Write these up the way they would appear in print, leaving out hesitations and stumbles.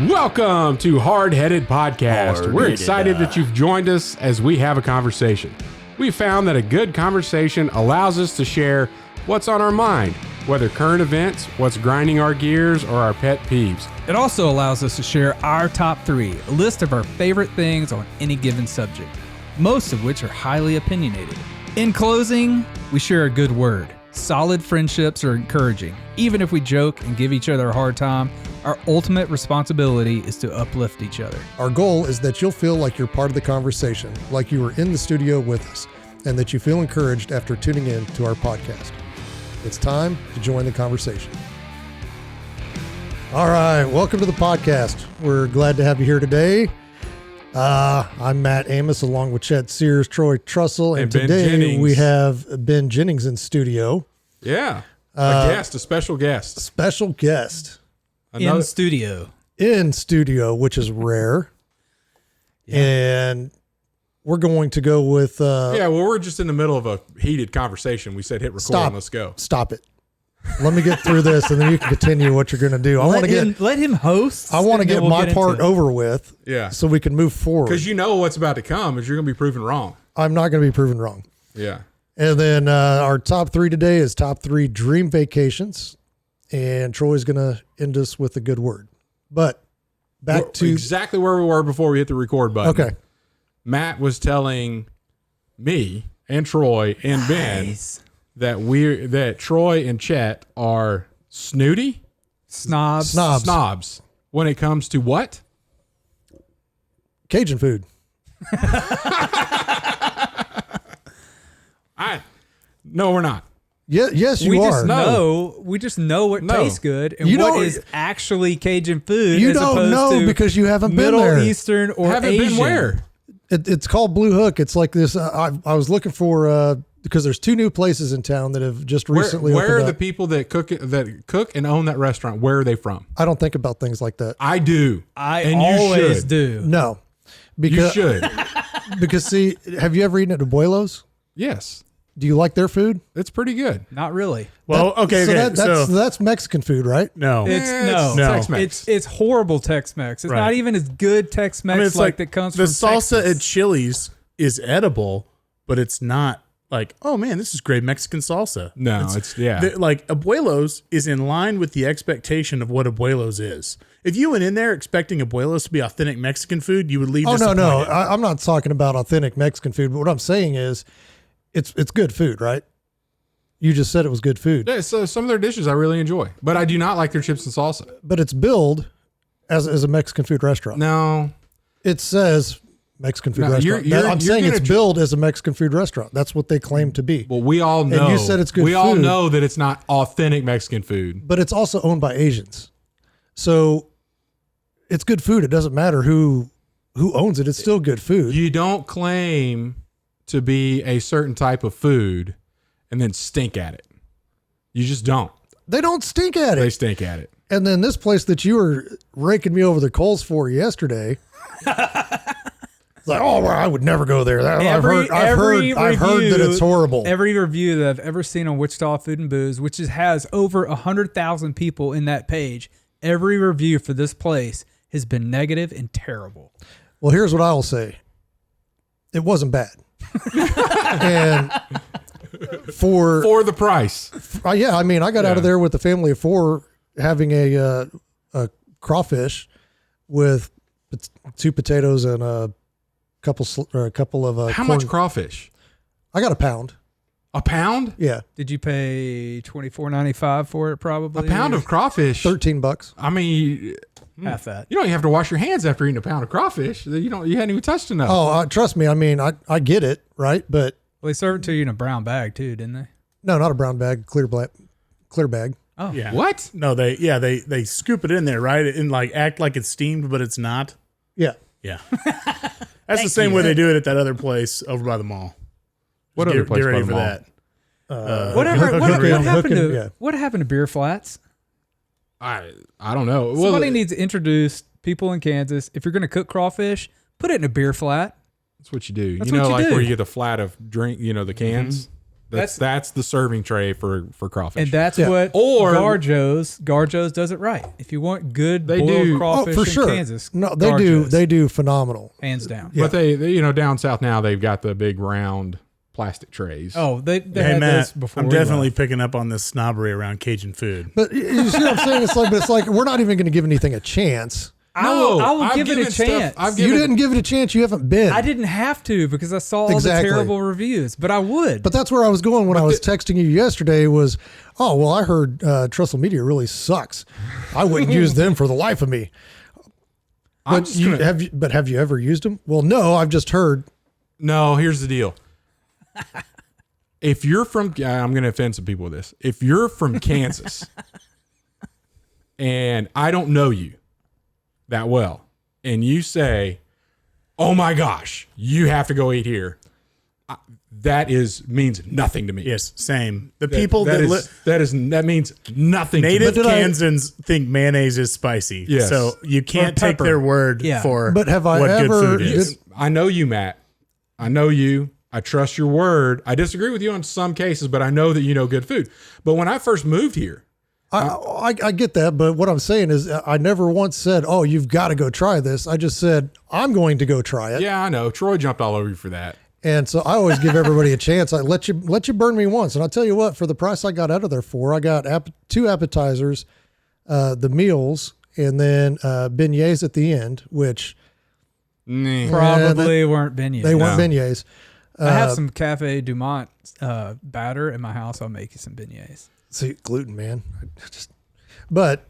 Welcome to Hardheaded Podcast. We're excited that you've joined us as we have a conversation. We found that a good conversation allows us to share what's on our mind, whether current events, what's grinding our gears, or our pet peeves. It also allows us to share our top 3, a list of our favorite things on any given subject, most of which are highly opinionated. In closing, we share a good word. Solid friendships are encouraging. Even if we joke and give each other a hard time, our ultimate responsibility is to uplift each other. Our goal is that you'll feel like you're part of the conversation, like you were in the studio with us, and that you feel encouraged after tuning in to our podcast. It's time to join the conversation. All right, welcome to the podcast. We're glad to have you here today. I'm Matt Amos, along with Chet, Sears, Troy, Trussell, and Ben today Jennings. we have Ben Jennings in studio. Yeah, a special guest. Special guest In studio, which is rare. And we're going to go with... we're just in the middle of a heated conversation. We said hit record and let's go. Stop it. Let me get through this and then you can continue what you're going to do. Let him host. I want to get my part over with so we can move forward. Because you know what's about to come is you're going to be proven wrong. I'm not going to be proven wrong. Yeah. And then our top 3 today is top 3 dream vacations. And Troy's going to end us with a good word. But back to... exactly where we were before we hit the record button. Okay. Matt was telling me and Troy and Ben that Troy and Chet are snooty snobs when it comes to what? Cajun food. No, we're not. Yes, you are. We just know what tastes good and what is actually Cajun food. You as don't opposed know to because you haven't been there. Middle Eastern or Haven't Asian. been where? It's called Blue Hook. It's like this. I was looking for because there's 2 new places in town that have just recently Where are opened the up. people that cook and own that restaurant? Where are they from? I don't think about things like that. I do. I always do. No, You should. because see, have you ever eaten at Abuelo's? Yes. Do you like their food? It's pretty good. Not really. Well, That's Mexican food, right? No. It's Tex-Mex. It's horrible Tex-Mex. It's Right. not even as good Tex-Mex it's that comes the from salsa Texas. at Chili's is edible, but it's not like, oh man, this is great Mexican salsa. No, Like Abuelo's is in line with the expectation of what Abuelo's is. If you went in there expecting Abuelo's to be authentic Mexican food, you would leave. Oh no, disappointed. I'm not talking about authentic Mexican food. But what I'm saying is, it's good food, right? You just said it was good food. Yeah, so some of their dishes I really enjoy, but I do not like their chips and salsa. But it's billed as a Mexican food restaurant. No. It says Mexican food No, restaurant. I'm saying it's billed as a Mexican food restaurant. That's what they claim to be. Well, we all know. And you said it's good We all food. know that it's not authentic Mexican food. But it's also owned by Asians. So it's good food. It doesn't matter who owns it. It's still good food. You don't claim to be a certain type of food and then stink at it. You just don't. They don't stink at They it. stink at it. And then this place that you were raking me over the coals for yesterday. It's like, oh, well, I would never go there. I've heard that it's horrible. Every review that I've ever seen on Wichita Food and Booze, which has over 100,000 people in that page, every review for this place has been negative and terrible. Well, here's what I will say. It wasn't bad. And for the price. yeah, I mean, I got out of there with a family of 4 having a crawfish with 2 potatoes and a couple of How much crawfish? I got a pound. A pound? Yeah, Did you pay $24.95 for it? Probably A pound of crawfish. $13. I mean, half that. you don't even have to wash your hands after eating a pound of crawfish. You hadn't even touched enough. Oh, trust me. I mean, I get it, right? But Well, they served it to you in a brown bag too, didn't they? no, not a brown bag, clear bag. Oh, Yeah. What? No, they scoop it in there, right? And like act like it's steamed, but it's not. Yeah. Yeah. That's the same way they do it at that other place over by the mall. What Get- other place Get ready by the for mall? that. What happened to beer flats? I don't know. Somebody needs to introduce people in Kansas. If you're going to cook crawfish, put it in a beer flat. That's what you do. That's you know, what you like do. where you get the flat of drink, the cans. That's the serving tray for crawfish. And that's what Or- Garjo's does it right. If you want good boiled crawfish for in sure. Kansas, No, Garjo's, they do phenomenal. hands down. But they down south now they've got the big round plastic trays. Oh, they Hey had Matt, those before. I'm we definitely left. picking up on this snobbery around Cajun food. But you see what I'm saying? It's like we're not even going to give anything a chance. I will I've give it a given stuff- chance. I've You given- didn't give it a chance. You haven't been. I didn't have to because I saw all Exactly. the terrible reviews, but I would. But that's where I was going when I was texting you yesterday was, oh, well, I heard Trussell Media really sucks. I wouldn't use them for the life of me. I'm But just gonna- have you ever used them? Well, no, I've just heard. No, here's the deal. If you're from, I'm going to offend some people with this. If you're from Kansas and I don't know you that well, and you say, oh my gosh, you have to go eat here, that means nothing to me. Yes, same. The people that means nothing native to me. Kansans think mayonnaise is spicy. Yes. So you can't take pepper. their word Yeah. for But have I what ever- good food is. I know you, Matt. I know you. I trust your word. I disagree with you on some cases, but I know that you know good food. But when I first moved here, I get that, but what I'm saying is I never once said, oh, you've got to go try this. I just said, I'm going to go try it. yeah, I know. Troy jumped all over you for that. And so I always give everybody a chance. I let you burn me once. And I'll tell you what, for the price I got out of there for, I got 2 appetizers, the meals, and then beignets at the end, which Probably weren't beignets. they weren't beignets. I have some Cafe Du Monde batter in my house. I'll make you some beignets. See, gluten, man. But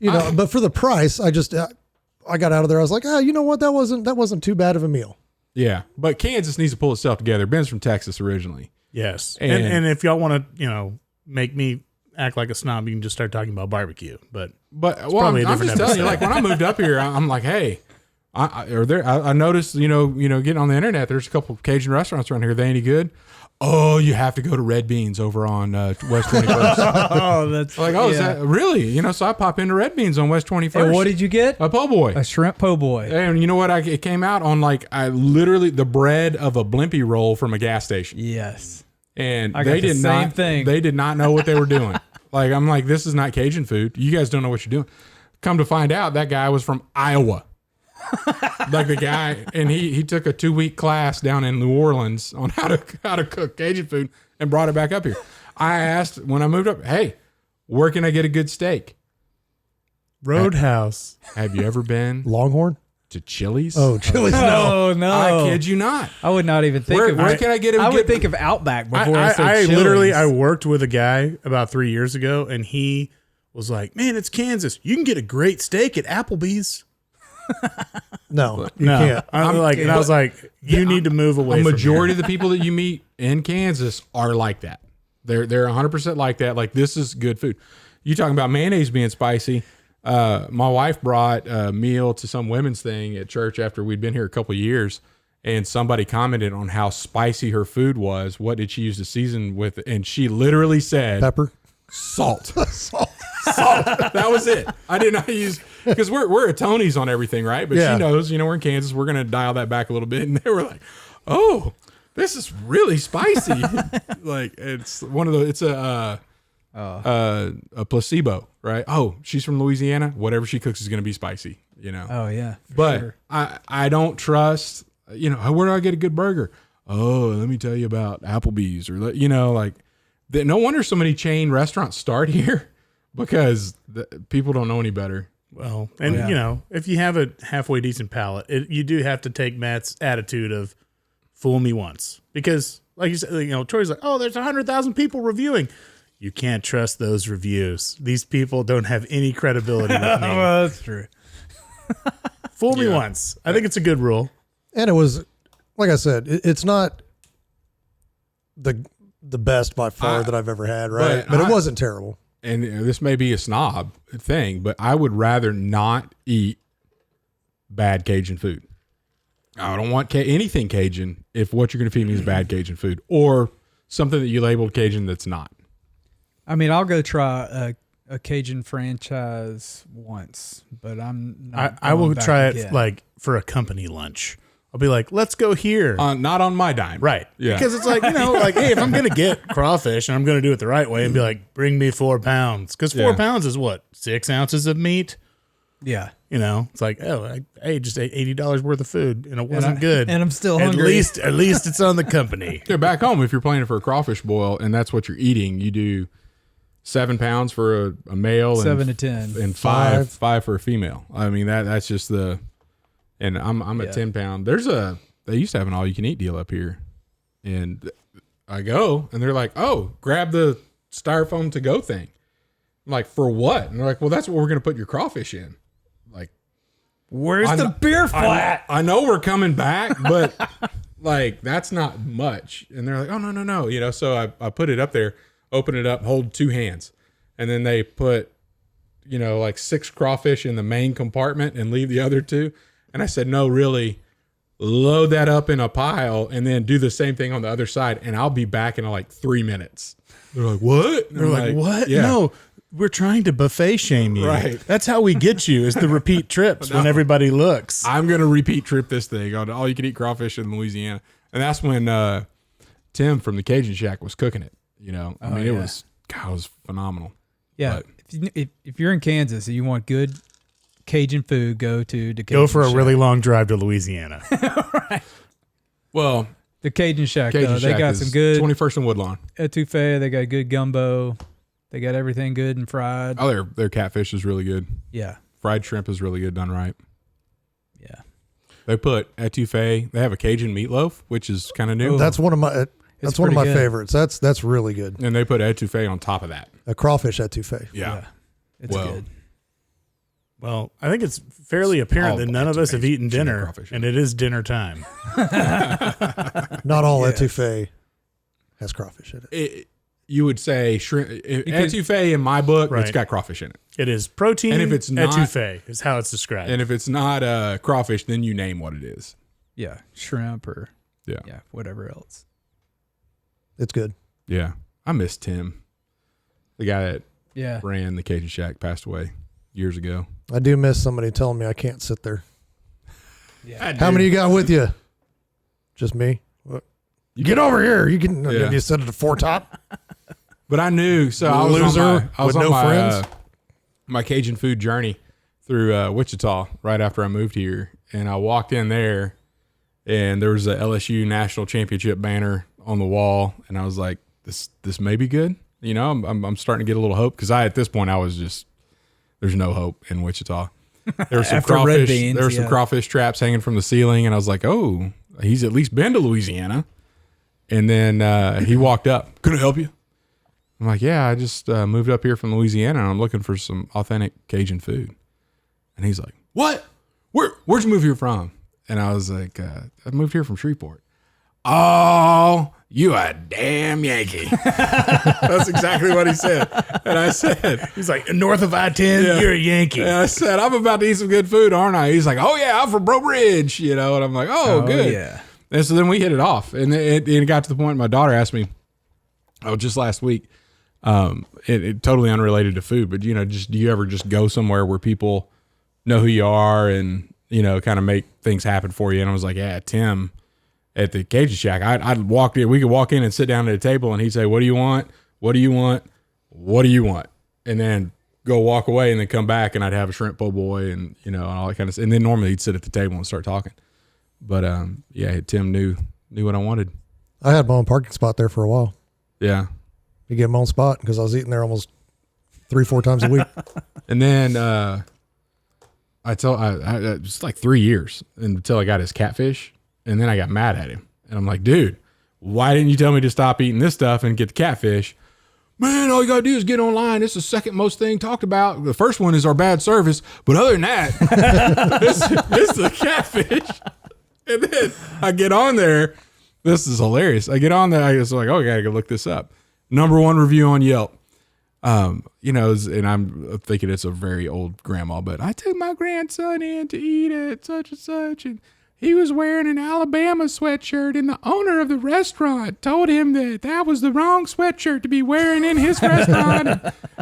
for the price, I got out of there. I was like, you know what? That wasn't too bad of a meal. Yeah, but Kansas needs to pull itself together. Ben's from Texas originally. Yes. And- And if y'all want to, make me act like a snob, you can just start talking about barbecue. But I'm probably a just different telling you, episode. like when I moved up here, I'm like, hey, I noticed, getting on the internet, there's a couple of Cajun restaurants around here. Are they any good? Oh, you have to go to Red Beans over on West 21st. Oh, that's Like, is that really? So I pop into Red Beans on West 21st. And what did you get? A po' boy. A shrimp po' boy. And you know what? It came out on literally the bread of a Blimpie roll from a gas station. Yes. And I got they the did same not. thing. They did not know what they were doing. I'm like, this is not Cajun food. You guys don't know what you're doing. Come to find out, that guy was from Iowa. The guy, and he took a 2-week class down in New Orleans on how to cook Cajun food and brought it back up here. I asked when I moved up, hey, where can I get a good steak? Roadhouse. Have you ever been Longhorn? to Chili's? Oh, Chili's. No, no. I kid you not. I would not even think of Where can I get a I would good- think of Outback before I, said I Chili's. literally worked with a guy about 3 years ago, and he was like, "Man, it's Kansas. You can get a great steak at Applebee's." No, you can't. I was like, "You need to move away." A from majority here. of the people that you meet in Kansas are like that. They're 100% like that. Like, this is good food. You talking about mayonnaise being spicy? My wife brought a meal to some women's thing at church after we'd been here a couple of years, and somebody commented on how spicy her food was. What did she use to season with? And she literally said, Pepper. salt. Salt. That was it. I did not use, because we're at Tony's on everything, right? But Yeah. she knows, we're in Kansas. We're going to dial that back a little bit. And they were like, oh, this is really spicy. It's one of the, it's a placebo, right? Oh, she's from Louisiana. Whatever she cooks is going to be spicy, Oh yeah. for But sure. I don't trust, where do I get a good burger? Oh, let me tell you about Applebee's or, no wonder so many chain restaurants start here because people don't know any better. Well, and if you have a halfway decent palate, you do have to take Matt's attitude of "fool me once," because, like you said, Troy's like, "Oh, there's 100,000 people reviewing." You can't trust those reviews. These people don't have any credibility with me. Well, that's true. Fool me once. I think it's a good rule. And it was, like I said, it's not the best by far that I've ever had, right? But it wasn't terrible. And this may be a snob thing, but I would rather not eat bad Cajun food. I don't want anything Cajun if what you're going to feed me is bad Cajun food or something that you labeled Cajun that's not. I mean, I'll go try a Cajun franchise once, but I'm not. I will going back try it again. like for a company lunch. I'll be like, let's go here. Not on my dime. Right. Yeah. Because it's like, like, hey, if I'm going to get crawfish and I'm going to do it the right way and be like, bring me 4 pounds. Because 4 pounds is what? 6 ounces of meat? Yeah. It's like, I just ate $80 worth of food and it wasn't good. And I'm still hungry. At least it's on the company. Yeah, back home, if you're planning for a crawfish boil and that's what you're eating, you do 7 pounds for a male, 7 to 10, and five for a female. I mean that's just the. And I'm a 10 pound. They used to have an all you can eat deal up here, and I go and they're like, oh, grab the styrofoam to go thing. I'm like, for what? And they're like, well, that's what we're gonna put your crawfish in. Like, where's the beer flat? I know we're coming back, but like that's not much. And they're like, oh no. So I put it up there, open it up, hold 2 hands, and then they put, like 6 crawfish in the main compartment and leave the other 2. And I said, no, really, load that up in a pile and then do the same thing on the other side, and I'll be back in like 3 minutes. They're like, what? They're like, what? Yeah. No, we're trying to buffet shame you. Right. That's how we get you, is the repeat trips when everybody looks. I'm going to repeat trip this thing on all you can eat crawfish in Louisiana. And that's when Tim from the Cajun Shack was cooking it. It was phenomenal. Yeah. But if you're in Kansas and you want good Cajun food, go to the Cajun Go for a Shack. really long drive to Louisiana. Right. Well, the Cajun Shack, Cajun though, Shack they got is some good 21st and Woodlawn. etouffee. They got good gumbo. They got everything good and fried. Oh, their catfish is really good. Yeah. Fried shrimp is really good done right. Yeah. They put etouffee. They have a Cajun meatloaf, which is kind of new. That's one of my pretty good. favorites. That's really good. And they put etouffee on top of that. A crawfish etouffee. Yeah. It's good. Well, I think it's fairly apparent that none of us have eaten dinner, crawfish. and it is dinner time. Not all etouffee has crawfish in it. You would say shrimp. Etouffee in my book, Right. it's got crawfish in it. It is protein And if it's not- etouffee is how it's described. And if it's not crawfish, then you name what it is. Yeah. Shrimp or Yeah. whatever else. It's good. Yeah. I miss Tim. The guy that Yeah. ran the Cajun Shack passed away years ago. I do miss somebody telling me I can't sit there. Yeah. How many you got with you? Just me. What? You get over here. You can. Yeah. You sit at the foretop. But I knew, so I was Loser on with my, no friends? my Cajun food journey through Wichita right after I moved here, and I walked in there, and there was a LSU national championship banner on the wall, and I was like, "This may be good." I'm starting to get a little hope because at this point I was just there's no hope in Wichita. There were some After red crawfish. beans, There were some crawfish traps hanging from the ceiling, and I was like, "Oh, he's at least been to Louisiana." And then he walked up. "Can I help you?" I'm like, "Yeah, I just moved up here from Louisiana, and I'm looking for some authentic Cajun food." And he's like, "What? Where'd you move here from?" And I was like, "I moved here from Shreveport." "Oh, you a damn Yankee." That's exactly what he said. And I said, He's like, north of I-10, you're a Yankee. and I said, "I'm about to eat some good food, aren't I?" He's like, "Oh yeah, I'm from Bro Bridge," And I'm like, "Oh, good." Yeah. And so then we hit it off, and it got to the point my daughter asked me, just last week, it totally unrelated to food, but do you ever just go somewhere where people know who you are and kind of make things happen for you? And I was like, "Yeah, Tim at the Cajun Shack, I'd walk in. We could walk in and sit down at a table, and he'd say, 'What do you want? What do you want? What do you want?' And then go walk away, and then come back, and I'd have a shrimp po' boy, and and all that kind of stuff. And then normally he'd sit at the table and start talking. But Tim knew what I wanted. I had my own parking spot there for a while. Yeah. You get my own spot because I was eating there almost 3-4 times a week. And then I it was like 3 years until I got his catfish, and then I got mad at him, and I'm like, "Dude, why didn't you tell me to stop eating this stuff and get the catfish?" "Man, all you gotta do is get online. It's the second most thing talked about. The first one is our bad service, but other than that, it's the catfish." And then I get on there. This is hilarious. I get on there. I was like, "Oh, I gotta go look this up." #1 review on Yelp. And I'm thinking it's a very old grandma, but I took my grandson in to eat at such and such, and he was wearing an Alabama sweatshirt, and the owner of the restaurant told him that was the wrong sweatshirt to be wearing in his restaurant.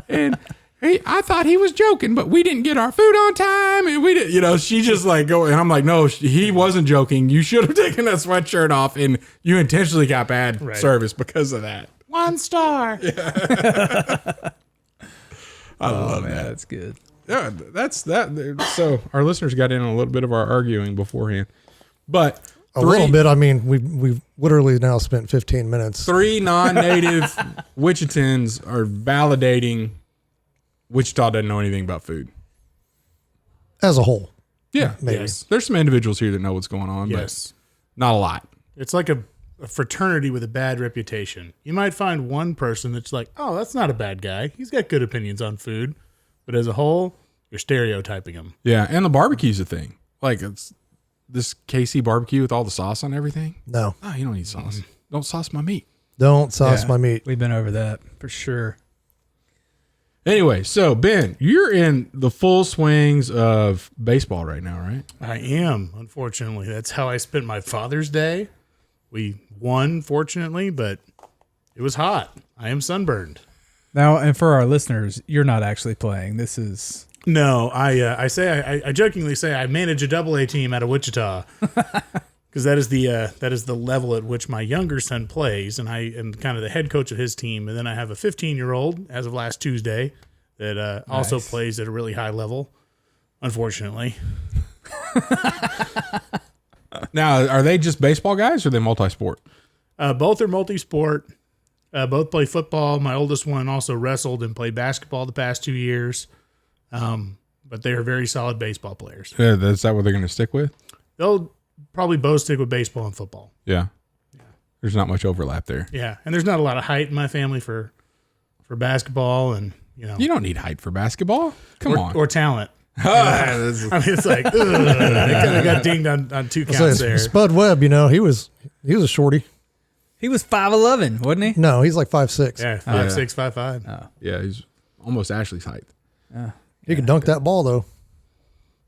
And I thought he was joking, but we didn't get our food on time, and we didn't. She just like go, and I'm like, no, he wasn't joking. You should have taken that sweatshirt off, and you intentionally got bad service because of that. 1 star. Yeah. I love that. That's good. Yeah, that's that. So our listeners got in on a little bit of our arguing beforehand, but a little bit. I mean, we've literally now spent 15 minutes. 3 non-native Wichitans are validating Wichita doesn't know anything about food as a whole. Yeah, maybe. Yes. There's some individuals here that know what's going on, but not a lot. It's like a fraternity with a bad reputation. You might find one person that's like, oh, that's not a bad guy. He's got good opinions on food. But as a whole, you're stereotyping him. Yeah, and the barbecue's a thing. Like, it's this KC barbecue with all the sauce on everything. No. Oh, you don't need sauce. Don't sauce my meat. Don't sauce my meat. We've been over that for sure. Anyway, so Ben, you're in the full swings of baseball right now, right? I am, unfortunately. That's how I spent my Father's Day. We won, fortunately, but it was hot. I am sunburned. Now, and for our listeners, you're not actually playing. This is no. I jokingly say I manage a AA team out of Wichita because that is the level at which my younger son plays, and I am kind of the head coach of his team. And then I have a 15-year-old as of last Tuesday that also plays at a really high level. Unfortunately. Now, are they just baseball guys or are they multi-sport? Both are multi-sport. Both play football. My oldest one also wrestled and played basketball the past 2 years. But they are very solid baseball players. Yeah, is that what they're going to stick with? They'll probably both stick with baseball and football. Yeah. There's not much overlap there. Yeah, and there's not a lot of height in my family for basketball, and you don't need height for basketball. Come on, or talent. I mean, it's like they kind of got dinged on 2 counts there. Spud Webb, he was a shorty. he was 5'11", wasn't he? No, he's like 5'6". Yeah, 5'6", 5'5". Oh. Yeah, he's almost Ashley's height. He could dunk that ball though.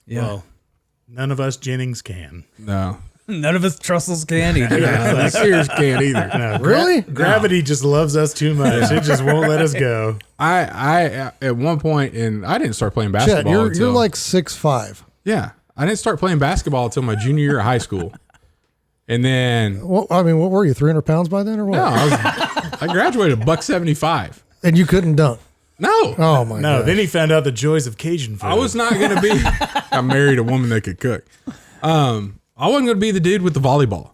Yeah. Well, none of us Jennings can. No. None of us Trussells can either. Yeah, Sears can't either. No, Really? Gravity just loves us too much. It just won't let us go. I at one point, and I didn't start playing basketball. Chet, you're like 6'5". Yeah, I didn't start playing basketball until my junior year of high school, and then Well, I mean, what were you, 300 pounds by then or what? no, I graduated $175. And you couldn't dunk. No, Oh my No, god. then he found out the joys of Cajun food. I was not gonna be. I married a woman that could cook. I wasn't gonna be the dude with the volleyball.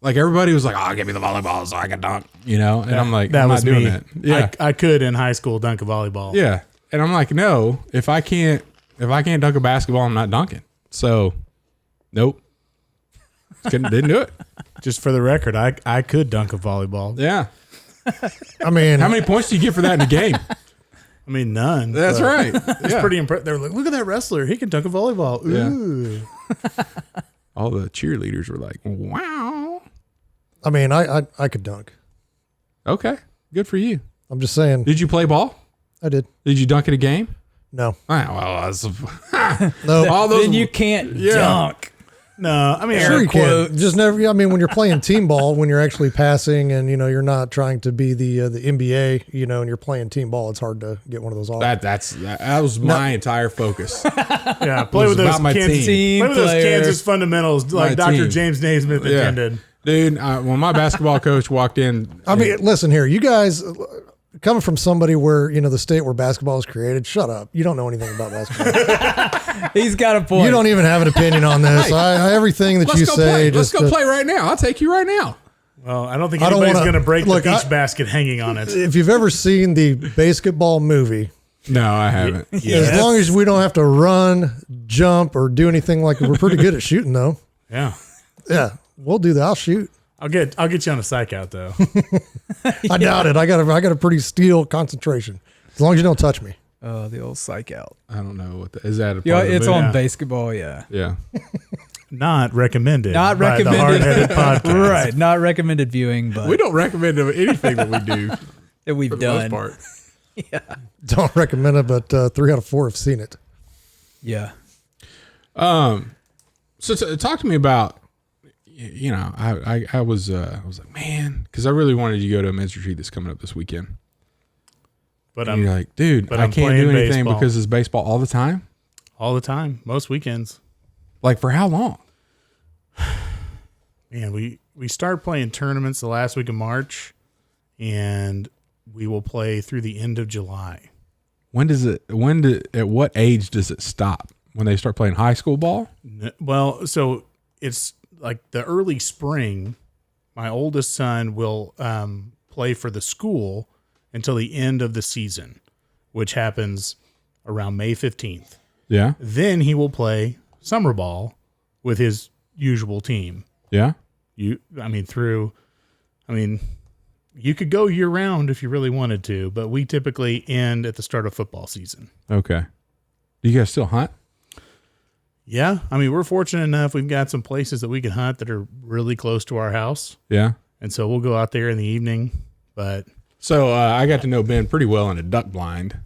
Like everybody was like, "Oh, give me the volleyball so I can dunk," And I'm like, that I'm was not doing me. that. Yeah, I could in high school dunk a volleyball. yeah. And I'm like, no, if I can't dunk a basketball, I'm not dunking. So, nope, didn't do it. Just for the record, I could dunk a volleyball. Yeah. I mean, How many points do you get for that in a game? I mean, none. That's but right. It's pretty impressive. They're like, look at that wrestler. He can dunk a volleyball. Ooh. All the cheerleaders were like, wow. I mean, I could dunk. Okay. Good for you. I'm just saying. Did you play ball? I did. Did you dunk in a game? No. Well, that's No. all those. Then you can't dunk. No, I mean, Sure you quotes. can. Just never. I mean, when you're playing team ball, when you're actually passing, and you're not trying to be the NBA, and you're playing team ball, it's hard to get one of those off. that was my entire focus. yeah, play It with was those about my Kansas, team. play with those Player. Kansas fundamentals like My Dr. team. James Naismith Yeah. intended. Dude, when my basketball coach walked in, I mean, listen here, you guys. Coming from somebody where the state where basketball is created, shut up. You don't know anything about basketball. He's got a point. You don't even have an opinion on this. Everything that let's you go say, play. Let's just go play right now. I'll take you right now. Well, I don't think I don't anybody's wanna- going to break look, the beach I- basket hanging on it. If you've ever seen the basketball movie, No, I haven't. as long as we don't have to run, jump, or do anything like we're pretty good at shooting, though. Yeah. Yeah, we'll do that. I'll shoot. I'll get you on a psych out though. I doubt it. I got a pretty steel concentration. As long as you don't touch me. Oh, the old psych out. I don't know what is that. A part Yeah, of the it's movie? on Yeah. basketball. Yeah. Yeah. Not recommended. Not by recommended. The Hardheaded podcast. Right. Not recommended viewing, but We don't recommend anything that we do that we've for the most done. part. Don't recommend it, but 3 out of 4 have seen it. Yeah. So talk to me about, I was like, man, because I really wanted you to go to a men's retreat that's coming up this weekend. But And you're like, dude, but I I'm can't do playing anything baseball. because it's baseball all the time. all the time, most weekends. Like for how long? Man, we start playing tournaments the last week of March, and we will play through the end of July. At what age does it stop? When they start playing high school ball? Well, so it's like the early spring. My oldest son will play for the school until the end of the season, which happens around May 15th. Yeah. Then he will play summer ball with his usual team. Yeah. You could go year round if you really wanted to, but we typically end at the start of football season. Okay. Do you guys still hunt? Yeah. I mean, we're fortunate enough. We've got some places that we can hunt that are really close to our house. Yeah. And so we'll go out there in the evening, but So I got to know Ben pretty well in a duck blind.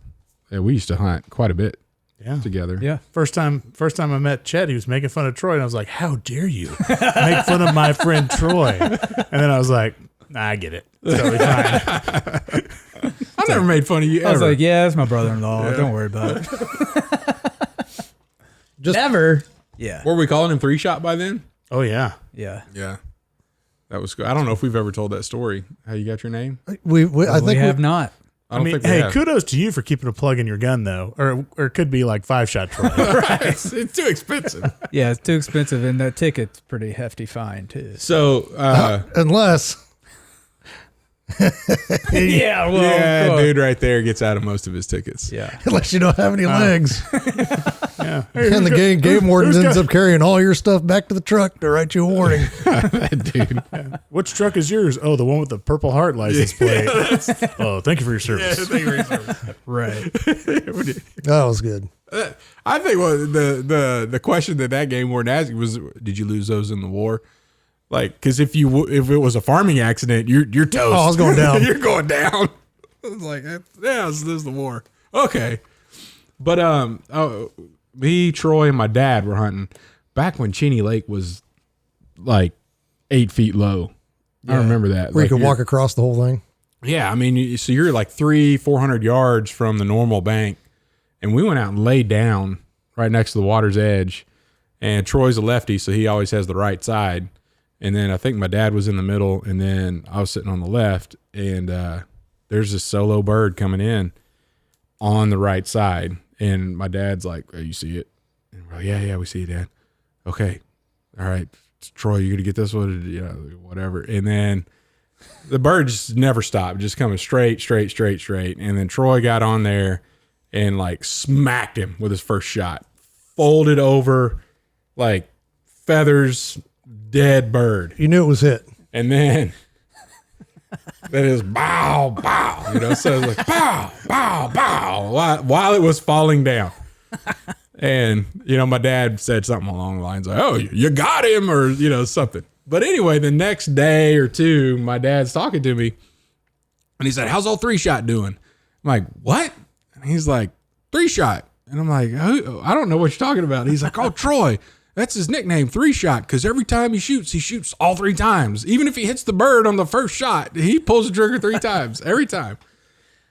Yeah, we used to hunt quite a bit yeah. together. Yeah. First time I met Chet, he was making fun of Troy, and I was like, "How dare you make fun of my friend Troy?" And then I was like, "Nah, I get it. It's totally fine." I never made fun of you ever. I was like, yeah, that's my brother-in-law. Don't worry about it. Just Never. Yeah. Were we calling him 3-shot by then? Oh yeah, Yeah. Yeah. That was good. I don't know if we've ever told that story. How you got your name? I We think have not. I don't mean, think we hey, have. kudos to you for keeping a plug in your gun, though, or it could be like 5-shot Troy. Right. It's too expensive. Yeah, it's too expensive, and that ticket's pretty hefty fine too. So, unless Yeah, well, yeah, dude right there gets out of most of his tickets. yeah. unless you don't have any legs, Yeah, hey, and the game warden ends up carrying all your stuff back to the truck to write you a warning. Dude. which truck is yours? Oh, the one with the Purple Heart license plate. Oh, thank you for your service. Right. That was good. I think the question that game warden asked was, did you lose those in the war? Like, because if it was a farming accident, you're toast. Oh, I was going down. You're going down. I was like, yeah, this is the war. Okay, but me, Troy, and my dad were hunting back when Cheney Lake was like 8 feet low. I remember that. Where Like, you could walk across the whole thing. yeah, I mean, so you're like 300-400 yards from the normal bank, and we went out and laid down right next to the water's edge. And Troy's a lefty, so he always has the right side. And then I think my dad was in the middle, and then I was sitting on the left, and there's this solo bird coming in on the right side. And my dad's like, oh, you see it? And we're like, yeah, we see it, Dad. Okay. All right. Troy, you going to get this one? Yeah, whatever. And then the bird just never stopped, just coming straight. And then Troy got on there and like smacked him with his first shot. Folded over, like feathers, dead bird. You knew it was hit. And then that is bow, bow, so it was like bow, bow, bow while it was falling down. And, my dad said something along the lines like, oh, you got him, or, something. But anyway, the next day or two, my dad's talking to me and he said, how's old 3-shot doing? I'm like, what? And he's like, 3-shot. And I'm like, I don't know what you're talking about. And he's like, oh, Troy. That's his nickname, 3-shot, because every time he shoots all 3 times. Even if he hits the bird on the first shot, he pulls the trigger 3 times, every time.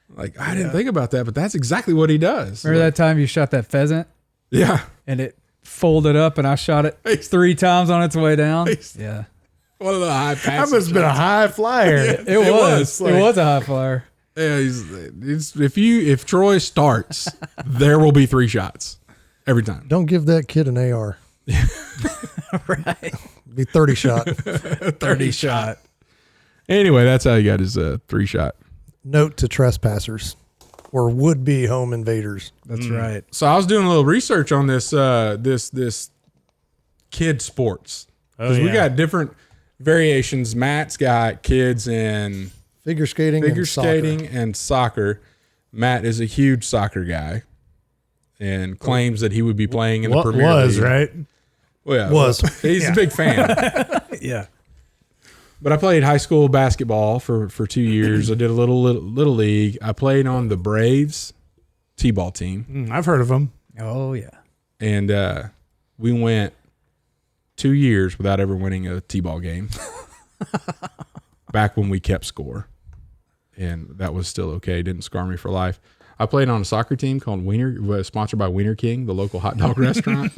Like, I didn't think about that, but that's exactly what he does. Remember that time you shot that pheasant Yeah. and it folded up and I shot it 3 times on its way down? Yeah. One of the high That passes. must have been a high flyer. It was. It was a high flyer. Yeah, if Troy starts, there will be 3 shots every time. Don't give that kid an AR. Right. Be 30 shot. 30 shot. Anyway, that's how he got his 3-shot. Note to trespassers or would-be home invaders. That's right. So I was doing a little research on this this kid sports, because we got different variations. Matt's got kids in Figure skating and soccer. Matt is a huge soccer guy and claims that he would be playing in the Premier League. Right? Well, yeah, Was. he's a big fan. Yeah. But I played high school basketball for 2 years. I did a little league. I played on the Braves T-ball team. I've heard of them. Oh, yeah. And we went 2 years without ever winning a T-ball game. Back when we kept score. and that was still okay. It didn't scar me for life. I played on a soccer team called Wiener, sponsored by Wiener King, the local hot dog restaurant.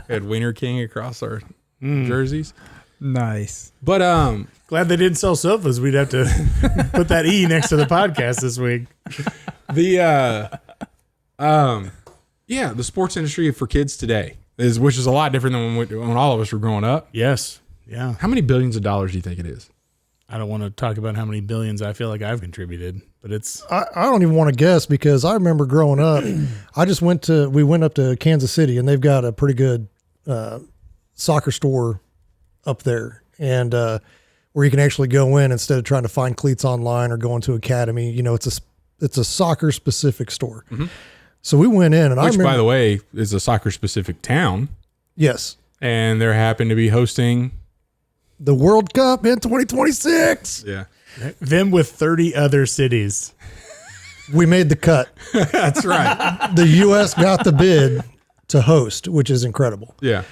Had Wiener King across our jerseys. Nice. But Glad they didn't sell sofas. We'd have to put that E next to the podcast this week. the sports industry for kids today which is a lot different than when all of us were growing up. Yes. Yeah. How many billions of dollars do you think it is? I don't want to talk about how many billions I feel like I've contributed, but it's... I don't even want to guess because I remember growing up, we went up to Kansas City and they've got a pretty good soccer store up there and where you can actually go in instead of trying to find cleats online or going to Academy. You know, it's a soccer specific store. Mm-hmm. So we went in and I remember, by the way, is a soccer specific town. Yes. And they're happen to be hosting the World Cup in 2026. Yeah. Them with 30 other cities. We made the cut. That's right. The U.S. got the bid to host, which is incredible. Yeah.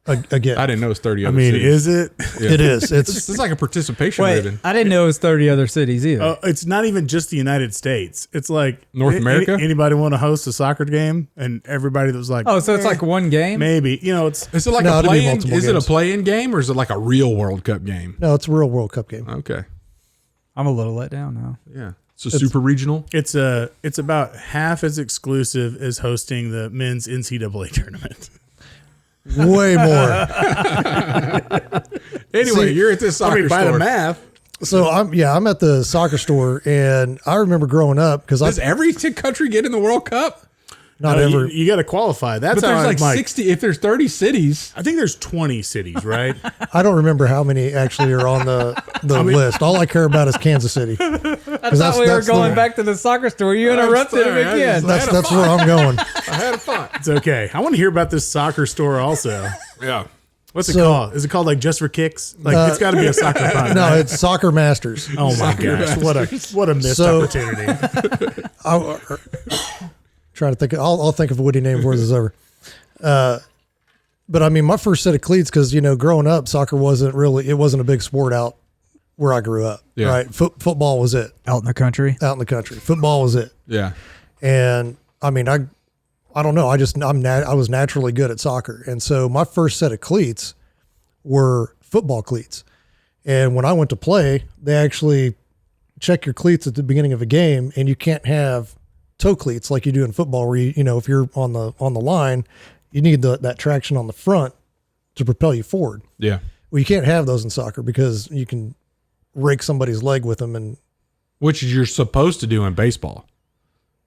Again, I didn't know it was 30 other cities. Is it? Yeah. It is. It's like a participation ribbon. I didn't know it was 30 other cities either. It's not even just the United States. It's like North America? Anybody want to host a soccer game? And everybody that was like, so it's like one game? maybe. You know, it's... Is it like No, a it'll be play-in? multiple Is it a games. play-in game or is it like a real World Cup game? No, it's a real World Cup game. Okay. I'm a little let down now. Yeah. It's super regional. It's about half as exclusive as hosting the men's NCAA tournament. Way more. Anyway, you're at this soccer by store. the math. So I'm at the soccer store and I remember growing up because Does every country get in the World Cup? not ever. You got to qualify. That's But how there's I'm like 60. If there's 30 cities, I think there's 20 cities, right? I don't remember how many actually are on the list. All I care about is Kansas City. I thought we were going back to the soccer store. You interrupted him again. That's where I'm going. I had fun. It's okay. I want to hear about this soccer store also. Yeah. What's it called? Is it called like Just for Kicks? Like it's got to be a soccer podcast. No, it's Soccer Masters. Oh my gosh! What a missed opportunity. Trying to think. I'll think of a witty name before this is over. But I mean, my first set of cleats, because growing up, soccer wasn't a big sport out where I grew up. Yeah. Right, football was it. Out in the country? Out in the country, football was it. Yeah. And I mean, I don't know. I was naturally good at soccer, and so my first set of cleats were football cleats. And when I went to play, they actually check your cleats at the beginning of a game, and you can't have toe cleats like you do in football, where if you're on the line, you need that traction on the front to propel you forward. Yeah. Well, you can't have those in soccer because you can rake somebody's leg with them, and Which you're supposed to do in baseball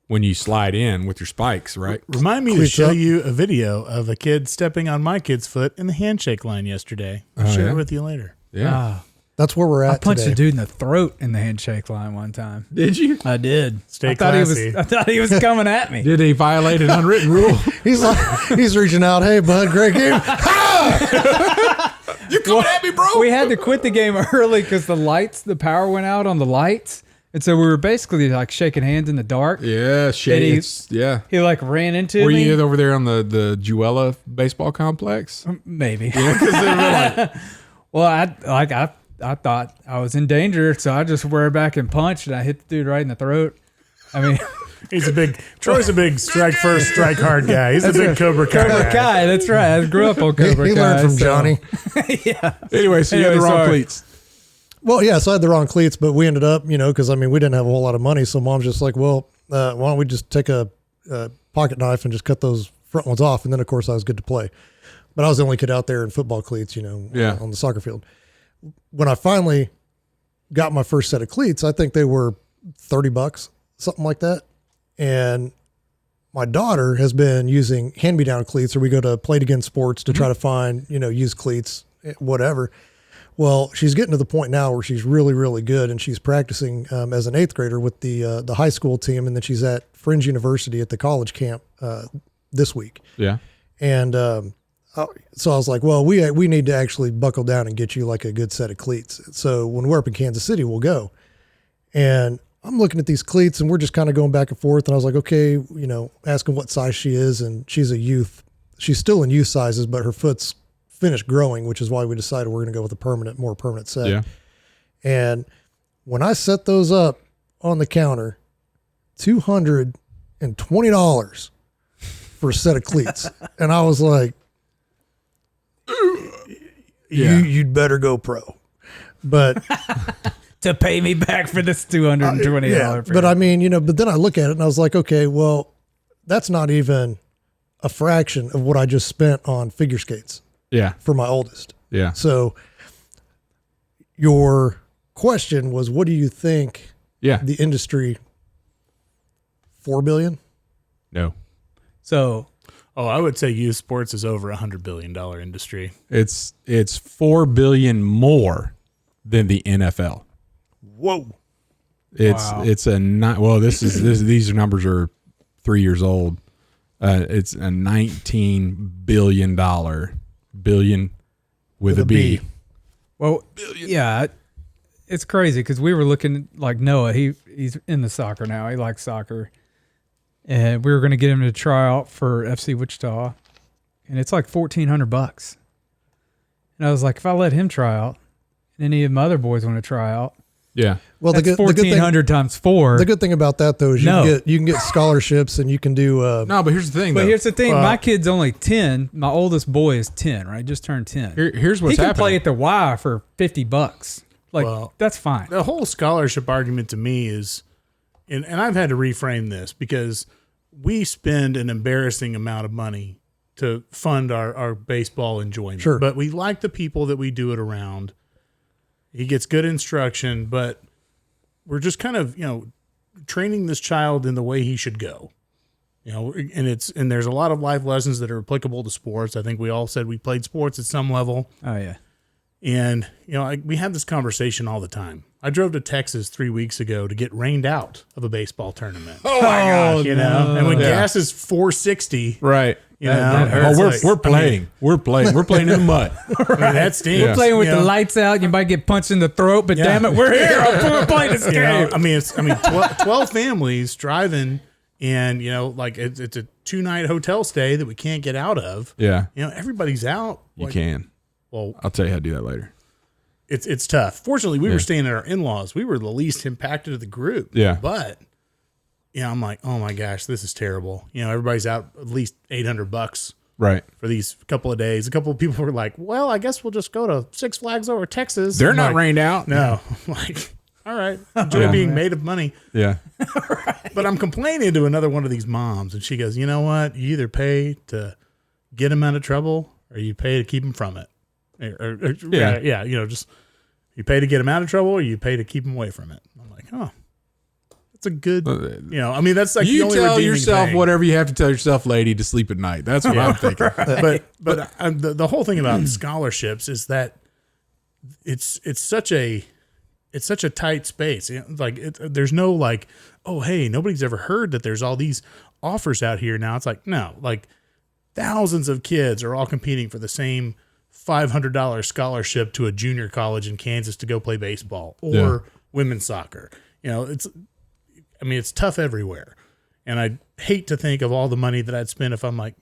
when you slide in with your spikes, right? Remind me to Cleats show up. you a video of a kid stepping on my kid's foot in the handshake line yesterday. I'll share yeah? it with you later. Yeah. that's where we're at. I punched today. a dude in the throat in the handshake line one time. Did you? I did. Stay I thought classy. I thought he was coming at me. Did he violate an unwritten rule? He's reaching out. Hey, bud, great game. You coming at me, bro? We had to quit the game early because the power went out on the lights. And so we were basically like shaking hands in the dark. Yeah, He- yeah. He like ran into Were me. you over there on the Juella baseball complex? Maybe. Yeah, because they were like, Well, I thought I was in danger, so I just reared back and punched, and I hit the dude right in the throat. I mean, Troy's a big strike first, strike hard guy. He's a big Cobra Kai Cobra guy. Kai. That's right. I grew up on Cobra He Kai. learned from so- Johnny. Yeah. anyway, so you had the Anyway, wrong sorry. cleats. Well, yeah, so I had the wrong cleats, but we ended up, because I mean, we didn't have a whole lot of money. So mom's just like, well, why don't we just take a pocket knife and just cut those front ones off? And then, of course, I was good to play. But I was the only kid out there in football cleats, Yeah. on the soccer field. When I finally got my first set of cleats, I think they were $30, something like that. And my daughter has been using hand-me-down cleats, or we go to Play It Again Sports to try to find, used cleats, whatever. Well, she's getting to the point now where she's really, really good, and she's practicing as an 8th grader with the high school team, and then she's at Fringe University at the college camp this week. Yeah. And so I was like, well, we need to actually buckle down and get you like a good set of cleats. So when we're up in Kansas City, we'll go. And I'm looking at these cleats, and we're just kind of going back and forth. And I was like, okay, asking what size she is, and she's a youth. She's still in youth sizes, but her foot's finished growing, which is why we decided we're going to go with a more permanent set. Yeah. And When I set those up on the counter, $220 for a set of cleats. And I was like, you'd better go pro. But To pay me back for this $220. yeah, but I mean, but then I look at it and I was like, okay, well, that's not even a fraction of what I just spent on figure skates Yeah. for my oldest. Yeah. So your question was, what do you think Yeah. the industry, $4 billion? No. So Oh, I would say youth sports is over $100 billion industry. It's $4 billion more than the NFL. Whoa. It's a not well. These numbers are 3 years old. It's a $19 billion billion with a B. well, yeah, it's crazy because we were looking like Noah. He's into soccer now. He likes soccer, and we were going to get him to try out for FC Wichita, and it's like $1,400. And I was like, if I let him try out, and any of my other boys want to try out, Yeah. Well, that's the good thing, $1,400 times 4. the good thing about that though is you can get scholarships and you can do. No, but here's the thing. But though. here's the thing: my kid's only 10. My oldest boy is 10. Right, just turned 10. Here's what's he can happening. play at the Y for $50. Like Well, that's fine. The whole scholarship argument to me is, and I've had to reframe this because we spend an embarrassing amount of money to fund our baseball enjoyment. Sure. But we like the people that we do it around. He gets good instruction, but we're just kind of, training this child in the way he should go. And there's a lot of life lessons that are applicable to sports. I think we all said we played sports at some level. Oh yeah. And, we have this conversation all the time. I drove to Texas 3 weeks ago to get rained out of a baseball tournament. Oh my gosh. And when gas is $4.60, Right. that hurts. We're playing. We're playing in the mud. That stinks. Yeah. Playing with the lights out, you might get punched in the throat, but damn it, we're here. I'm playing this game. 12 families driving, and it's a 2-night hotel stay that we can't get out of. Yeah. Everybody's out. You can. Well, I'll tell you how to do that later. it's tough. Fortunately, we were staying at our in-laws. We were the least impacted of the group. Yeah. But I'm like, oh my gosh, this is terrible. Everybody's out at least $800 Right. for these couple of days. A couple of people were like, well, I guess we'll just go to Six Flags over Texas. They're I'm not like, rained out. No. I'm like, all right. Enjoy being made of money. Yeah. But I'm complaining to another one of these moms, and she goes, you know what? You either pay to get them out of trouble or you pay to keep them from it. Just you pay to get them out of trouble or you pay to keep them away from it. I'm like, oh, that's a good, that's like the You only tell redeeming yourself thing. whatever you have to tell yourself, lady, to sleep at night. That's what I'm thinking. But the whole thing about scholarships is that it's such a tight space. There's no like, oh, hey, nobody's ever heard that there's all these offers out here now. It's like, no, like thousands of kids are all competing for the same $500 scholarship to a junior college in Kansas to go play baseball or women's soccer. It's tough everywhere. And I hate to think of all the money that I'd spend if I'm like,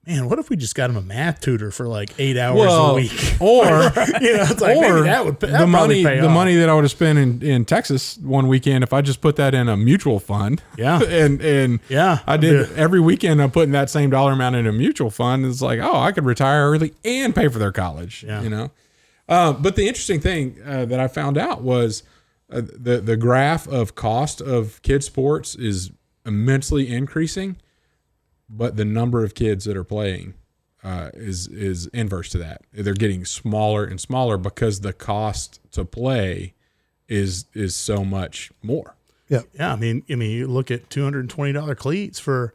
man, what if we just got him a math tutor for like 8 hours a week? Or it's like, maybe that would the money pay the off. money that I would have spent in Texas one weekend, if I just put that in a mutual fund. Yeah. and I did every weekend. I'm putting that same dollar amount in a mutual fund. It's like, oh, I could retire early and pay for their college. Yeah. But the interesting thing that I found out was the graph of cost of kids sports is immensely increasing, but the number of kids that are playing is inverse to that. They're getting smaller and smaller because the cost to play is so much more. Yeah. Yeah. You look at $220 cleats for,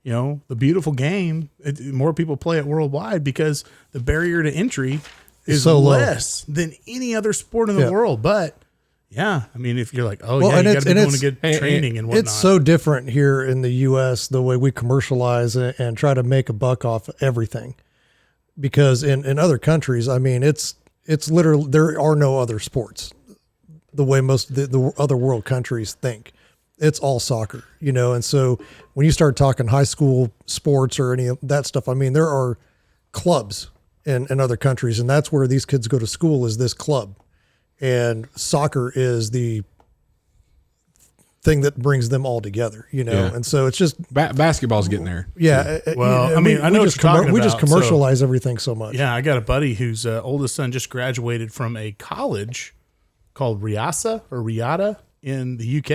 the beautiful game. More people play it worldwide because the barrier to entry is so low. less than any other sport in the world. But yeah, if you're like, oh, Well, yeah, and you got to be it's- going to get training and whatnot. It's so different here in the U.S. the way we commercialize it and try to make a buck off everything, because in other countries, it's literally there are no other sports the way most of the other world countries think. It's all soccer, and so when you start talking high school sports or any of that stuff, there are clubs in other countries, and that's where these kids go to school, is this club. And soccer is the thing that brings them all together, Yeah. And so it's just basketball's getting there. yeah. Well, I mean, I know what you're talking we just about, commercialize everything so much. Yeah, I got a buddy whose oldest son just graduated from a college called Riata in the UK,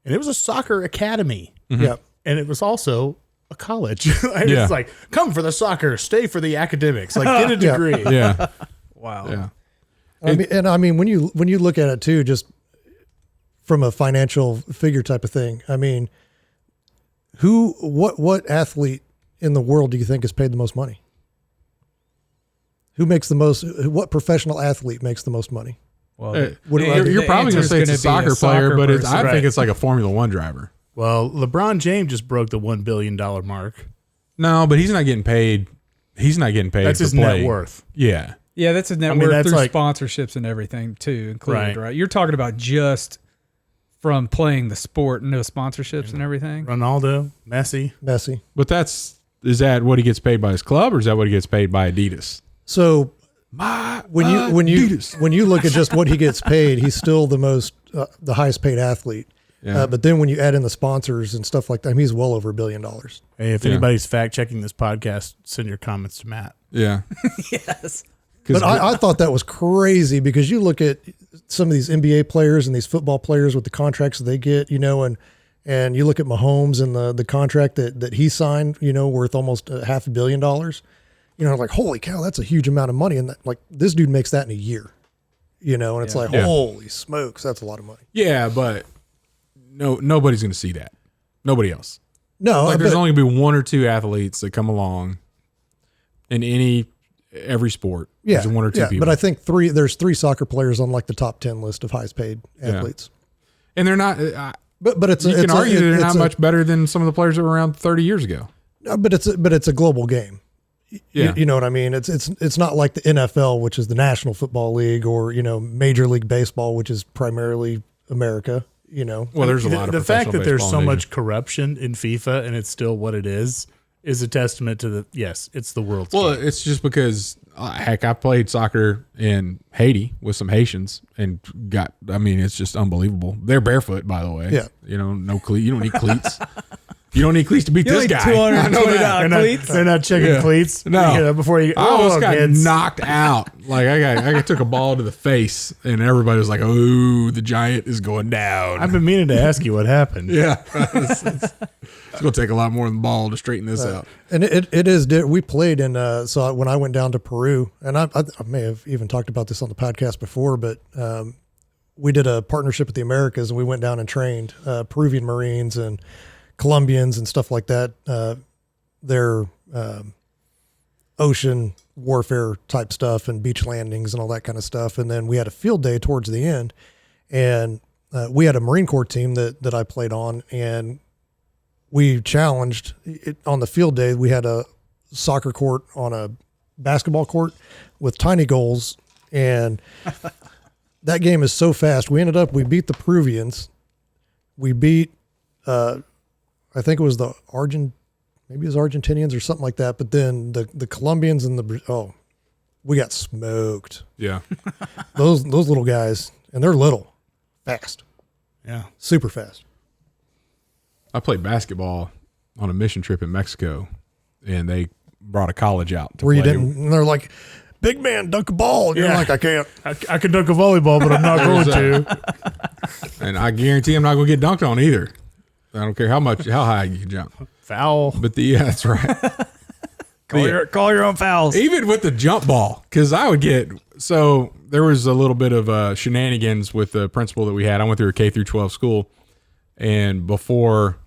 and it was a soccer academy. Yeah. And it was also a college. It's like, come for the soccer, stay for the academics. Like, get a degree. Yeah. Wow. Yeah. I mean, when you look at it too, just from a financial figure type of thing, I mean, what athlete in the world do you think has paid the most money? Who makes the most? What professional athlete makes the most money? Well, You're probably going to say it's a soccer player, but I think it's like a Formula One driver. Well, LeBron James just broke the $1 billion mark. No, but he's not getting paid. He's not getting paid. That's his net worth. Yeah. Yeah, that's his net worth that's through like, sponsorships and everything too, included, right? You're talking about just from playing the sport, no sponsorships and everything. Ronaldo, Messi. But is that what he gets paid by his club, or is that what he gets paid by Adidas? So when you look at just what he gets paid, he's still the highest paid athlete. Yeah. But then when you add in the sponsors and stuff like that, I mean, he's well over $1 billion. Hey, if anybody's fact checking this podcast, send your comments to Matt. Yeah. Yes. But I thought that was crazy because you look at some of these NBA players and these football players with the contracts that they get, and you look at Mahomes and the contract that he signed, worth almost $500 million. Like, holy cow, that's a huge amount of money. And that, like, this dude makes that in a year, and it's like, holy smokes, that's a lot of money. Yeah, but nobody's going to see that. Nobody else. No, there's only going to be one or two athletes that come along in every sport. Yeah, there's one or two people. But I think there's three soccer players on like the top 10 list of highest paid athletes. And they're not. But it's you can argue they're not much better than some of the players that were around 30 years ago. No, but it's a global game. Yeah. You know what I mean? It's not like the NFL, which is the National Football League, or Major League Baseball, which is primarily America. Well, there's a lot of the fact that there's so in much corruption in FIFA and it's still what it is a testament to it's the world's game. It's just because heck, I played soccer in Haiti with some Haitians and it's just unbelievable. They're barefoot, by the way. Yeah. No cleat. You don't need cleats. You don't need cleats to beat this guy. $220 cleats. They're not checking cleats. No. Before you. I almost got knocked out. Like I took a ball to the face, and everybody was like, "Oh, the giant is going down." I've been meaning to ask you what happened. Yeah, it's going to take a lot more than the ball to straighten this out. And it is. We played in. So when I went down to Peru, and I may have even talked about this on the podcast before, but we did a partnership with the Americas, and we went down and trained Peruvian Marines and Colombians and stuff like that, their ocean warfare type stuff and beach landings and all that kind of stuff. And then we had a field day towards the end, and we had a Marine Corps team that I played on, and we challenged it on the field day. We had a soccer court on a basketball court with tiny goals, and that game is so fast. We beat the Peruvians. We beat, I think it was maybe it was Argentinians or something like that. But then the Colombians and we got smoked. Yeah. Those little guys, and they're little, fast. Yeah. Super fast. I played basketball on a mission trip in Mexico, and they brought a college out to Where play. you didn't, and they're like, big man, dunk a ball. And you're like, I can't. I can dunk a volleyball, but I'm not going to. And I guarantee I'm not going to get dunked on either. I don't care how high you can jump. Foul. But that's right. Call your own fouls. Even with the jump ball, because there was a little bit of shenanigans with the principal that we had. I went through a K through 12 school, and before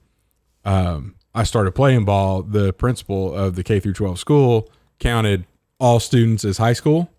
I started playing ball, the principal of the K through 12 school counted all students as high school,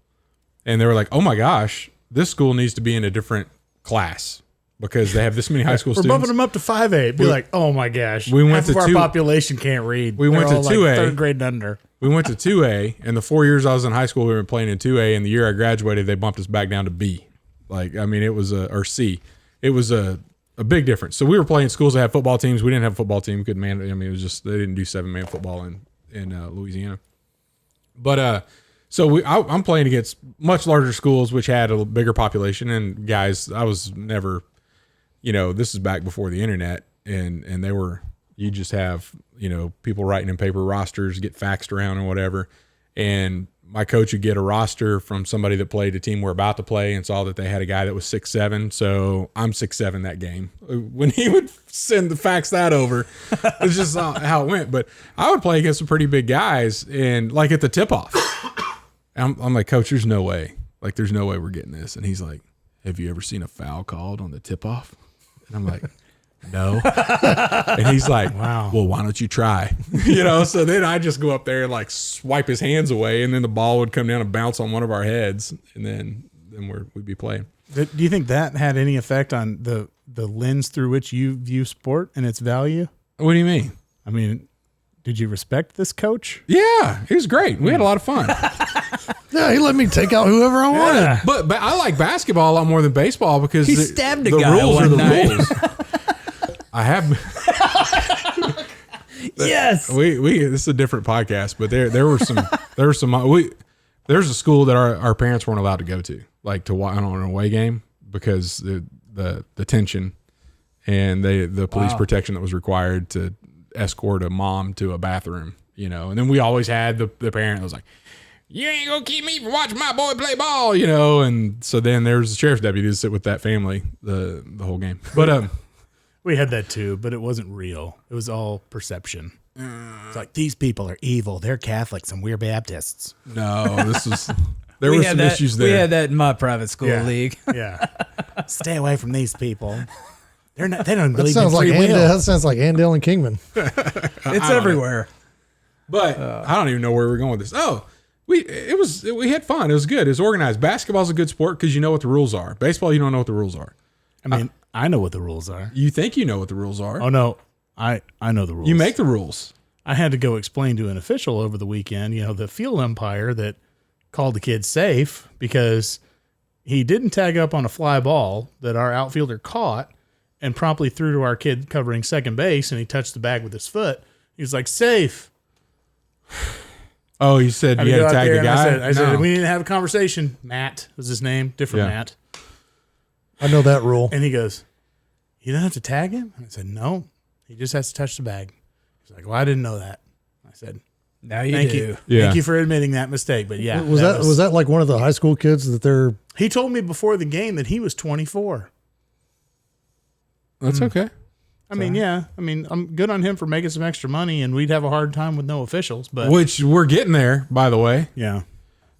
and they were like, "Oh my gosh, this school needs to be in a different class." Because they have this many high school We're students. bumping them up to 5A. Be like, oh my gosh. We went half of to our 2. population can't read. We went They're to all 2A. Third grade and under. We went to 2A, and the 4 years I was in high school, we were playing in 2A, and the year I graduated, they bumped us back down to B. It was or C. It was a big difference. So we were playing schools that had football teams. We didn't have a football team. Couldn't man. It was just they didn't do 7-man football in Louisiana. But so I'm playing against much larger schools, which had a bigger population and guys. I was never. this is back before the internet, and you just have, people writing in paper rosters, get faxed around and whatever. And my coach would get a roster from somebody that played a team we're about to play and saw that they had a guy that was 6'7". So I'm 6'7" that game. When he would send the fax that over, it's just how it went. But I would play against some pretty big guys, and like at the tip off, I'm like, Coach, there's no way. Like, there's no way we're getting this. And he's like, have you ever seen a foul called on the tip off? And I'm like, no. And he's like, wow, well, why don't you try? So then I just go up there and like swipe his hands away, and then the ball would come down and bounce on one of our heads, and then we'd be playing. Do you think that had any effect on the lens through which you view sport and its value? What do you mean? I mean, did you respect this coach? Yeah, he was great. We had a lot of fun. Yeah, he let me take out whoever I wanted. But I like basketball a lot more than baseball because He stabbed a the guy rules one are the night. rules. I have. Yes. We this is a different podcast, but there's a school that our parents weren't allowed to go to, like to watch on an away game, because the tension and the police protection that was required to escort a mom to a bathroom, and then we always had the parent that was like, you ain't gonna keep me from watching my boy play ball, and so then there was the sheriff's deputy to sit with that family the whole game. But We had that too, but it wasn't real. It was all perception. It's like, these people are evil. They're Catholics and we're Baptists. no, there were some issues there. We had that in my private school league. Yeah. Stay away from these people. They don't That believe in sounds like free will. that sounds like Andale and Kingman. It's everywhere. But I don't even know where we're going with this. Oh, we had fun. It was good. It was organized. Basketball's a good sport because you know what the rules are. Baseball, you don't know what the rules are. I mean, I know what the rules are. You think you know what the rules are. Oh, no. I know the rules. You make the rules. I had to go explain to an official over the weekend, the field umpire that called the kid safe because he didn't tag up on a fly ball that our outfielder caught and promptly threw to our kid covering second base, and he touched the bag with his foot. He was like, safe. Oh, you said you had to tag the guy? I said, we need to have a conversation. Matt was his name, different Matt. I know that rule. And he goes, you don't have to tag him? I said, no, he just has to touch the bag. He's like, well, I didn't know that. I said, Now you thank do. you. Yeah. Thank you for admitting that mistake. But yeah. Was that like one of the high school kids that they're... He told me before the game that he was 24. That's okay. I mean, I'm good on him for making some extra money, and we'd have a hard time with no officials. But Which we're getting there, by the way. yeah.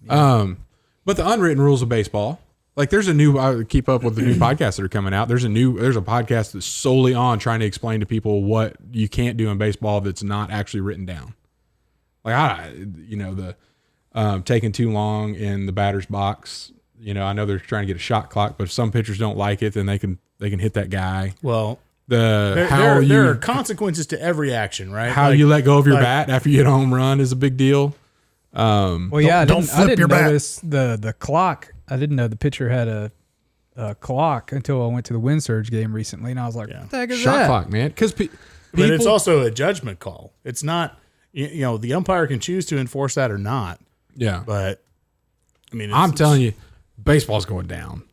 But the unwritten rules of baseball, like there's I keep up with the new podcasts that are coming out. There's a podcast that's solely on trying to explain to people what you can't do in baseball that's not actually written down. Like taking too long in the batter's box. I know they're trying to get a shot clock, but if some pitchers don't like it, then they can hit that guy. Well, There are consequences to every action, right? How you let go of your bat after you hit a home run is a big deal. Well, yeah, Don't flip I didn't your bat. notice the clock. I didn't know the pitcher had a clock until I went to the Wind Surge game recently, and I was like, what the heck is Shot that? clock, man. Because But it's also a judgment call. It's not, the umpire can choose to enforce that or not. yeah. But I mean, I'm telling you, baseball's going down.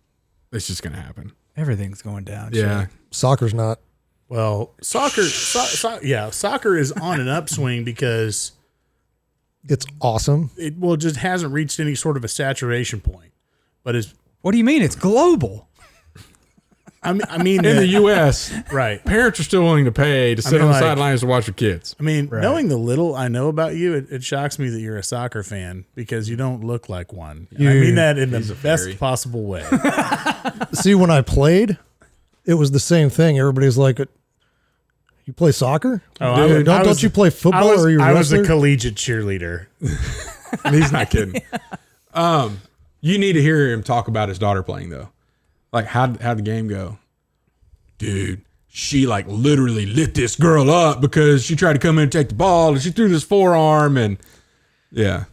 It's just going to happen. Everything's going down. Yeah. Chet. Soccer's not. Well, soccer is on an upswing because It's awesome. it just hasn't reached any sort of a saturation point. But What do you mean? It's global. I mean, In the U.S., right. parents are still willing to pay to sit on the like- sidelines to watch their kids. I mean, knowing the little I know about you, it shocks me that you're a soccer fan because you don't look like one. And I mean that in the best possible way. See, when I played, it was the same thing. Everybody's like, "You play soccer? Oh, Don't you play football? Or are you a I was a wrestler?" collegiate cheerleader. He's not kidding. You need to hear him talk about his daughter playing, though. Like, how'd the game go? Dude, she like literally lit this girl up because she tried to come in and take the ball and she threw this forearm and yeah.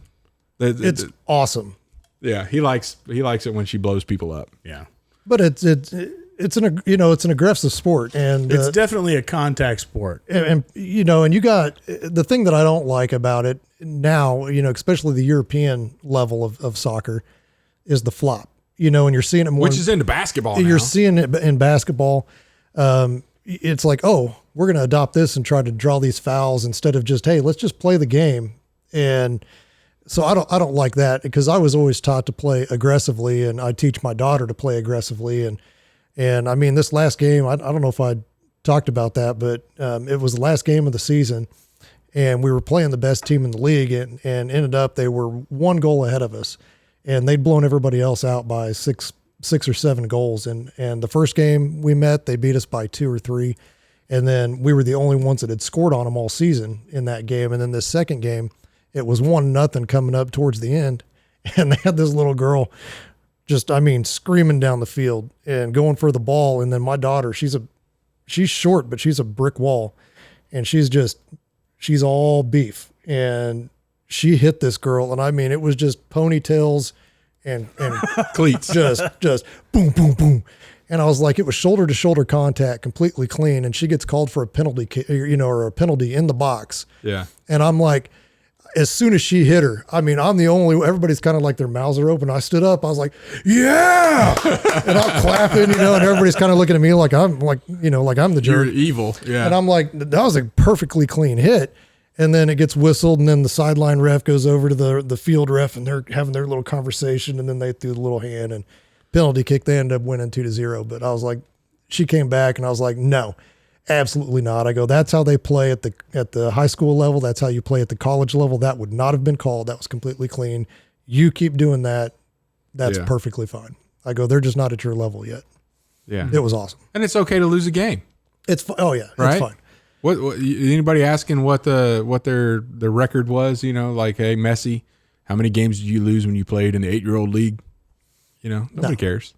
It's awesome. Yeah, he likes it when she blows people up. Yeah. But it's an aggressive sport, and It's definitely a contact sport. and you got the thing that I don't like about it now, especially the European level of soccer, is the flop. And you're seeing it more, Which is into basketball now. You're seeing it in basketball. it's like, oh, we're going to adopt this and try to draw these fouls instead of just, hey, let's just play the game. And so I don't like that, because I was always taught to play aggressively, and I teach my daughter to play aggressively. And I mean, this last game, I don't know if I talked about that, but it was the last game of the season, and we were playing the best team in the league, and ended up they were 1 goal ahead of us, and they'd blown everybody else out by six or 7 goals. And the first game we met, they beat us by 2 or 3. And then we were the only ones that had scored on them all season in that game. And then this second game, it was 1-0 coming up towards the end. And they had this little girl just, I mean, screaming down the field and going for the ball. And then my daughter, she's short, but she's a brick wall, and she's all beef. And she hit this girl. And I mean, it was just ponytails and Cleats. just boom, boom, boom. And I was like, it was shoulder to shoulder contact, completely clean. And she gets called for a penalty, or a penalty in the box. Yeah. And I'm like, as soon as she hit her, I mean, I'm the only, everybody's kind of like their mouths are open. I stood up, I was like, yeah. And I'm clapping, and everybody's kind of looking at me like I'm like, like I'm the jerk. You're evil. Yeah. And I'm like, that was a perfectly clean hit. And then it gets whistled, and then the sideline ref goes over to the field ref, and they're having their little conversation, and then they threw the little hand and penalty kick. They ended up winning 2-0. But I was like, she came back, and I was like, no, absolutely not. I go, that's how they play at the high school level. That's how you play at the college level. That would not have been called. That was completely clean. You keep doing that. That's perfectly fine. I go, they're just not at your level yet. Yeah. It was awesome. And it's okay to lose a game. Oh yeah. Right? It's fine. What anybody asking what their record was, like, hey, Messi, how many games did you lose when you played in the 8-year-old league? Nobody cares.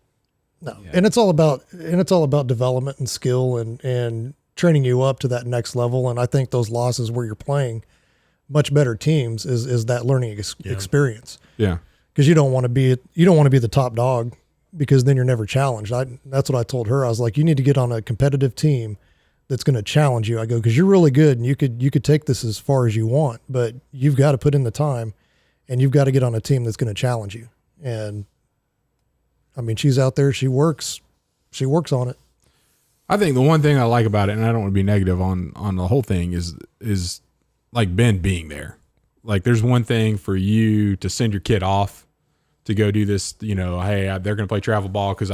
No. Yeah. And it's all about development and skill and training you up to that next level. And I think those losses where you're playing much better teams is that learning experience. Yeah. Because you don't want to be the top dog, because then you're never challenged. That's what I told her. I was like, you need to get on a competitive team that's going to challenge you. I go, because you're really good, and you could take this as far as you want, but you've got to put in the time, and you've got to get on a team that's going to challenge you. And I mean, she's out there, she works on it. I think the one thing I like about it, and I don't want to be negative on the whole thing, is like Ben being there. Like, there's one thing for you to send your kid off to go do this, hey, they're going to play travel ball because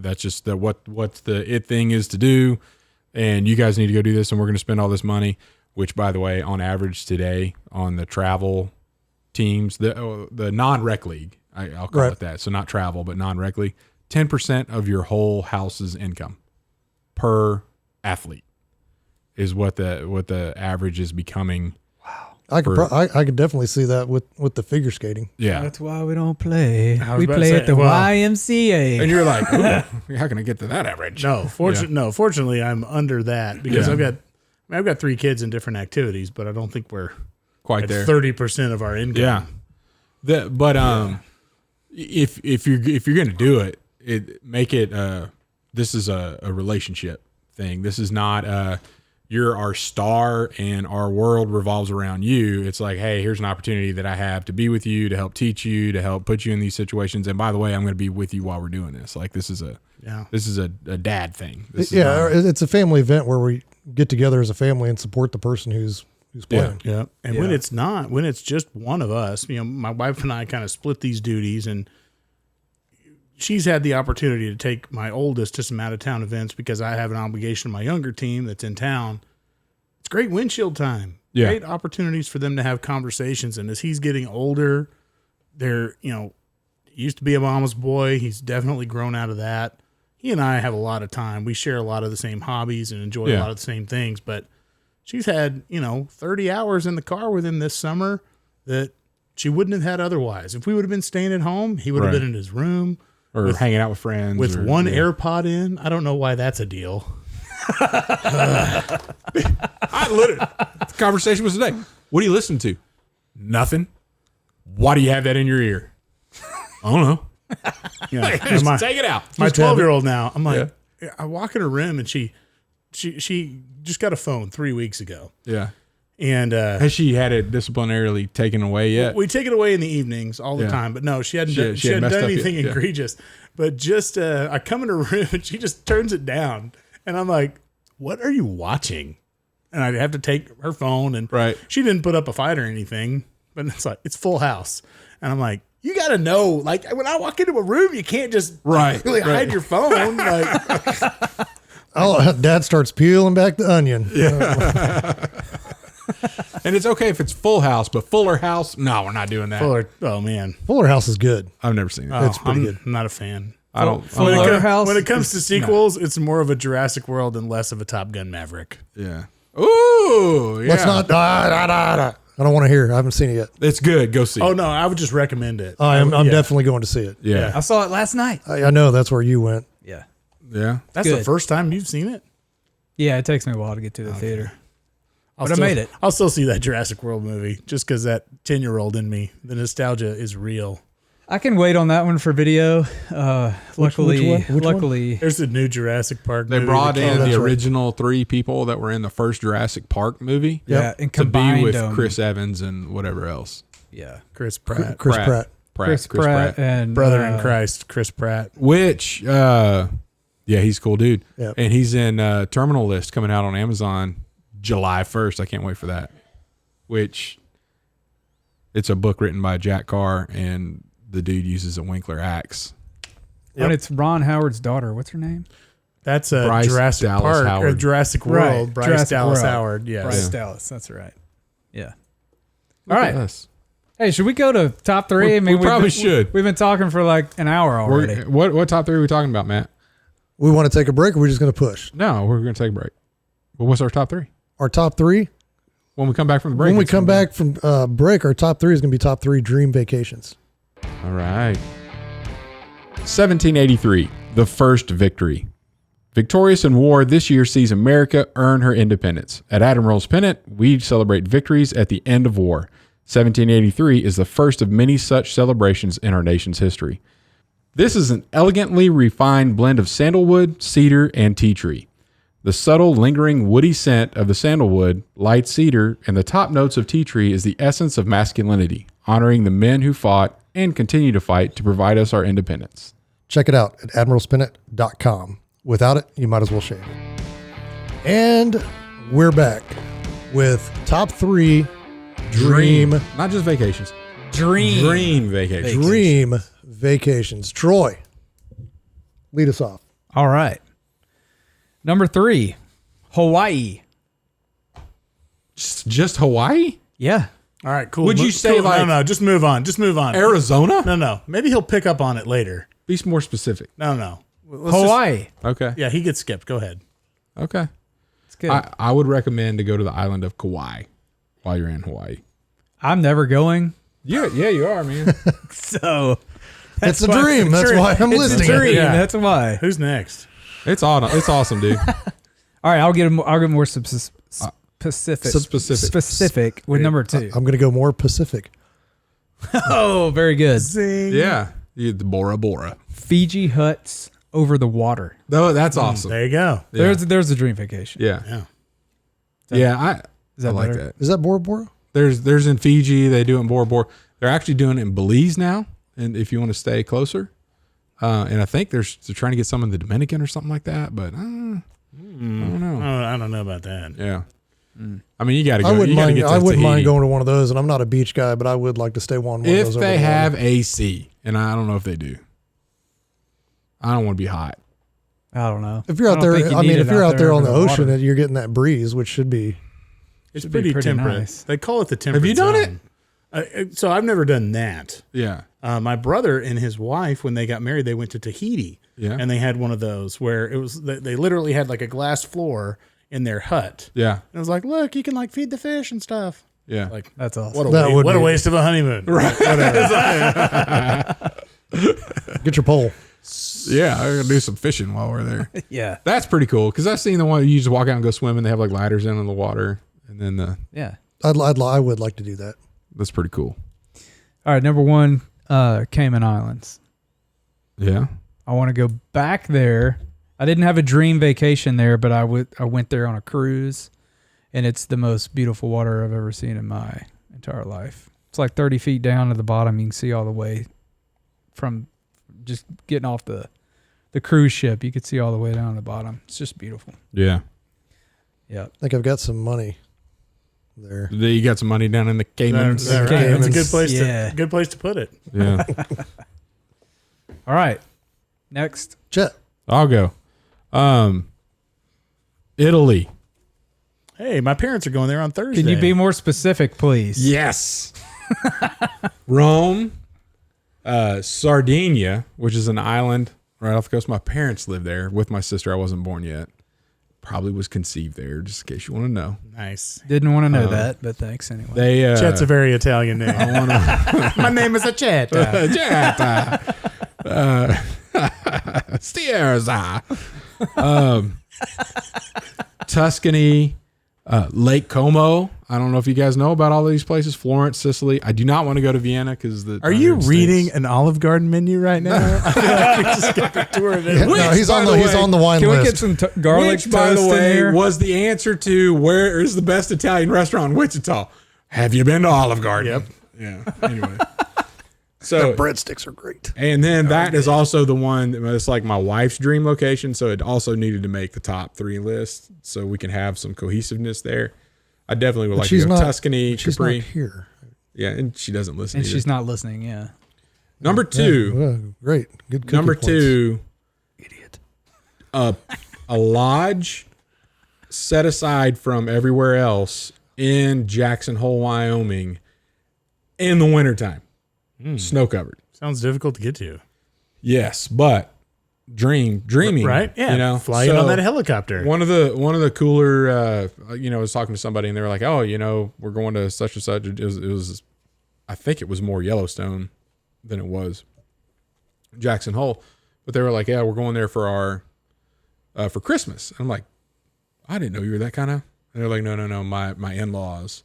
that's just what the it thing is to do. And you guys need to go do this, and we're going to spend all this money, which, by the way, on average today on the travel teams, the non-rec league, I'll call it that. So not travel, but non-rec league, 10% of your whole house's income per athlete is what the average is becoming. Wow. I could definitely see that with the figure skating. Yeah. That's why we don't play. We play at the YMCA. And you're like, how can I get to that average? No, fortunately I'm under that, because I've got 3 kids in different activities, but I don't think we're quite at there. 30% of our income. Yeah. If you're going to do it, make it, this is a relationship thing. This is not, you're our star and our world revolves around you. It's like, hey, here's an opportunity that I have to be with you, to help teach you, to help put you in these situations. And by the way, I'm going to be with you while we're doing this. Like, this is a dad thing. It's a family event where we get together as a family and support the person who's playing. Yeah. And when it's just one of us, my wife and I kind of split these duties, and she's had the opportunity to take my oldest to some out-of-town events because I have an obligation to my younger team that's in town. It's great windshield time. Yeah. Great opportunities for them to have conversations. And as he's getting older, he used to be a mama's boy. He's definitely grown out of that. He and I have a lot of time. We share a lot of the same hobbies and enjoy a lot of the same things. But she's had, 30 hours in the car with him this summer that she wouldn't have had otherwise. If we would have been staying at home, he would have been in his room. Or hanging out with friends. With one AirPod in. I don't know why that's a deal. The conversation was today. What do you listen to? Nothing. Why do you have that in your ear? I don't know. Just take it out. My 12-year-old now, I'm like, I walk in her room, and she just got a phone 3 weeks ago. Yeah. And has she had it disciplinarily taken away yet? We take it away in the evenings all the time, but no, she hadn't done anything egregious. But just I come in her room, and she just turns it down, And I'm like, what are you watching? And I'd have to take her phone, and Right. she didn't put up a fight or anything, but it's like, it's Full House. And I'm like, you got to know, like, when I walk into a room, you can't just really hide your phone. Like, Oh, Dad starts peeling back the onion. And it's okay if it's Full House, but Fuller House, no, we're not doing that. oh man, Fuller House is good. I've never seen it. It's pretty good. I'm not a fan. I don't. Fuller House. When it comes to sequels, it's more of a Jurassic World and less of a Top Gun Maverick. Yeah. Ooh. Yeah. Let's not. I don't want to hear. I haven't seen it yet. It's good. Go see. Oh it. no, I would just recommend it. I'm Yeah. definitely going to see it. Yeah. I saw it last night. I know that's where you went. Yeah. Yeah. That's the good. first time you've seen it. Yeah, it takes me a while to get to the theater. But I made it. I'll still see that Jurassic World movie just because that 10-year-old in me, the nostalgia is real. I can wait on that one for video. Luckily, Which one? There's a new Jurassic Park. They movie brought that in came that's the right. original 3 people that were in the first Jurassic Park movie. yeah, and To be combined with them. Chris Evans and whatever else. Yeah, Chris Pratt, Chris Pratt. Chris Pratt and brother in Christ, Chris Pratt. Which, yeah, he's a cool dude. Yep. And he's in Terminal List coming out on Amazon July 1st. I can't wait for that. Which, it's a book written by Jack Carr, and the dude uses a Winkler axe. And it's Ron Howard's daughter. What's her name? That's a Bryce Jurassic Dallas Park or Howard. Jurassic World. Right, Bryce Jurassic Dallas World. Howard. Yes. Bryce Dallas. That's right. Yeah. Look All at right. us. Hey, should we go to top 3? We- I mean, we probably been, should. We've been talking for like an hour already. What top 3 are we talking about, Matt? We want to take a break, or we're just going to push No, we're going to take a break. But what's our top 3? our top 3. When we come back from the break. When we it's come gonna back from break, our top 3 is going to be top 3 dream vacations. be- All right. 1783, the first victory. Victorious in war, this year sees America earn her independence. At Admiral's Pennant, we celebrate victories at the end of war. 1783 is the first of many such celebrations in our nation's history. This is an elegantly refined blend of sandalwood, cedar, and tea tree. The subtle, lingering, woody scent of the sandalwood, light cedar, and the top notes of tea tree is the essence of masculinity, honoring the men who fought and continue to fight to provide us our independence. Check it out at admiralspennant.com. Without it, you might as well shave. And we're back with top 3 dream Not just vacations. Dream Vacations. dream vacations. Troy, lead us off. All right. Number 3, Hawaii. Just Hawaii? Yeah. All right, cool. Would you say, cool. like- No, just move on. Just move on. Arizona? No. Maybe he'll pick up on it later. Be more specific. No. Let's just- Hawaii. Okay. yeah, he gets skipped. Go ahead. Okay. It's good. I would recommend to go to the island of Kauai while you're in Hawaii. I'm never going. Yeah, you are, man. So It's a dream. That's why I'm it's listing a dream. it. Yeah. That's why. Who's next? It's awesome, dude. All right, I'll get more specific. Specific with number 2. I'm going to go more Pacific. Oh, very good. Yeah. The Bora Bora. Fiji huts over the water. Oh, that's awesome. There you go. Yeah. There's a dream vacation. Yeah. Yeah. Is that I like better? that. Is that Bora Bora? There's in Fiji, they do it in Bora Bora. They're actually doing it in Belize now, and if you want to stay closer. And I think they're trying to get some in the Dominican or something like that, but I don't know. I don't know about that. Yeah. I mean, you got to go. I wouldn't you gotta mind. get to I wouldn't mind Tahiti. going to one of those, and I'm not a beach guy, but I would like to stay on one of If those. over they the water. have AC, and I don't know if they do. I don't want to be hot. I don't know. If you're I out don't there, think you I need mean, it if you're out there on under the ocean, water. and you're getting that breeze, which should be. It's Should be pretty pretty temperate. nice. They call it the temperate Have you done zone. So I've never done that. Yeah. My brother and his wife, when they got married, they went to Tahiti. Yeah. And they had one of those where it was they literally had like a glass floor in their hut. Yeah. And it was like, look, you can like feed the fish and stuff. Yeah. Like, That's awesome. what a waste of a honeymoon. Right. Get your pole. Yeah. I'm going to do some fishing while we're there. Yeah. That's pretty cool because I've seen the one you just walk out and go swimming. They have like lighters in the water. And then Yeah. I would like to do that. that's pretty cool. All right, number 1, Cayman Islands. Yeah. I want to go back there. I didn't have a dream vacation there, but I went there on a cruise, and it's the most beautiful water I've ever seen in my entire life. It's like 30 feet down to the bottom. You can see all the way from just getting off the the cruise ship. You could see all the way down to the bottom. It's just beautiful. Yeah. Yeah. I think I've got some money there. You got some money down in the Caymans. Is that right? Caymans, That's a good place. yeah. Good place to put it. Yeah. All right. Next. Chet. I'll go. Italy. Hey, my parents are going there on Thursday. Can you be more specific, please? Yes. Rome, Sardinia, which is an island right off the coast. My parents live there with my sister. I wasn't born yet. Probably was conceived there, just in case you want to know. Nice. Didn't want to know that, but thanks anyway. They Chet's a very Italian name. My name is a Chet. Sears. Tuscany, Lake Como. I don't know if you guys know about all these places. Florence, Sicily. I do not want to go to Vienna because the. Are you reading an Olive Garden menu right now? I feel like we just got the tour of it. Yeah, no, he's on the wine Can list. we get some garlic Which, by the toast in way, here? was the answer to where is the best Italian restaurant in Wichita? Have you been to Olive Garden? Yep. Yeah. Anyway. So breadsticks are great. and then that is also the one that's like my wife's dream location. So it also needed to make the top 3 list so we can have some cohesiveness there. I definitely would like to go Tuscany, She's Capri. not here. Yeah, and she doesn't listen. And either. she's not listening, yeah. Number 2. Yeah, well, great. Good cookie Number points. 2. Idiot. A lodge set aside from everywhere else in Jackson Hole, Wyoming in the wintertime. Snow covered. Sounds difficult to get to. Yes, but dreaming, Right? Yeah. You know, flying So on that helicopter. One of the cooler, I was talking to somebody and they were like, "Oh, we're going to such and such." It was, I think it was more Yellowstone than it was Jackson Hole, but they were like, "Yeah, we're going there for our for Christmas." And I'm like, "I didn't know you were that kind of." And they're like, "No, my in-laws,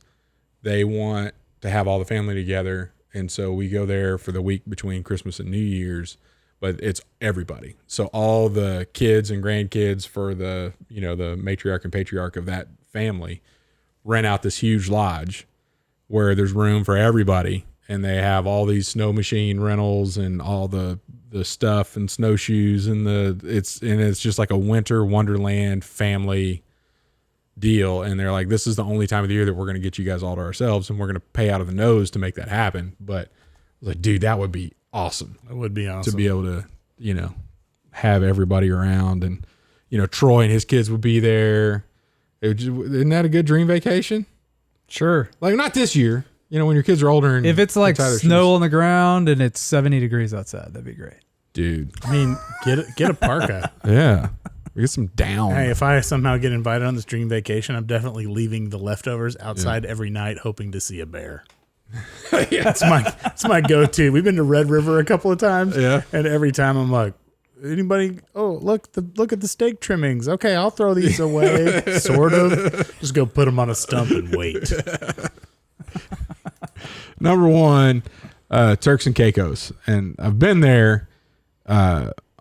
they want to have all the family together." And so we go there for the week between Christmas and New Year's, but it's everybody. So all the kids and grandkids for the matriarch and patriarch of that family rent out this huge lodge where there's room for everybody. And they have all these snow machine rentals and all the stuff and snowshoes and it's just like a winter wonderland family deal. And they're like, this is the only time of the year that we're going to get you guys all to ourselves and we're going to pay out of the nose to make that happen. But I was like, dude, that would be awesome. That would be awesome. To be able to, have everybody around and, Troy and his kids would be there. Isn't that a good dream vacation? Sure. Like not this year, when your kids are older. And If it's like tie their snow shoes. on the ground and it's 70 degrees outside, that'd be great. Dude. I mean, get a parka. Yeah. We get some down. Hey, if I somehow get invited on this dream vacation, I'm definitely leaving the leftovers outside every night, hoping to see a bear. It's my go-to. We've been to Red River a couple of times, and every time I'm like, anybody? Oh, look at the steak trimmings. Okay, I'll throw these away. Sort of. Just go put them on a stump and wait. Number 1, Turks and Caicos, and I've been there.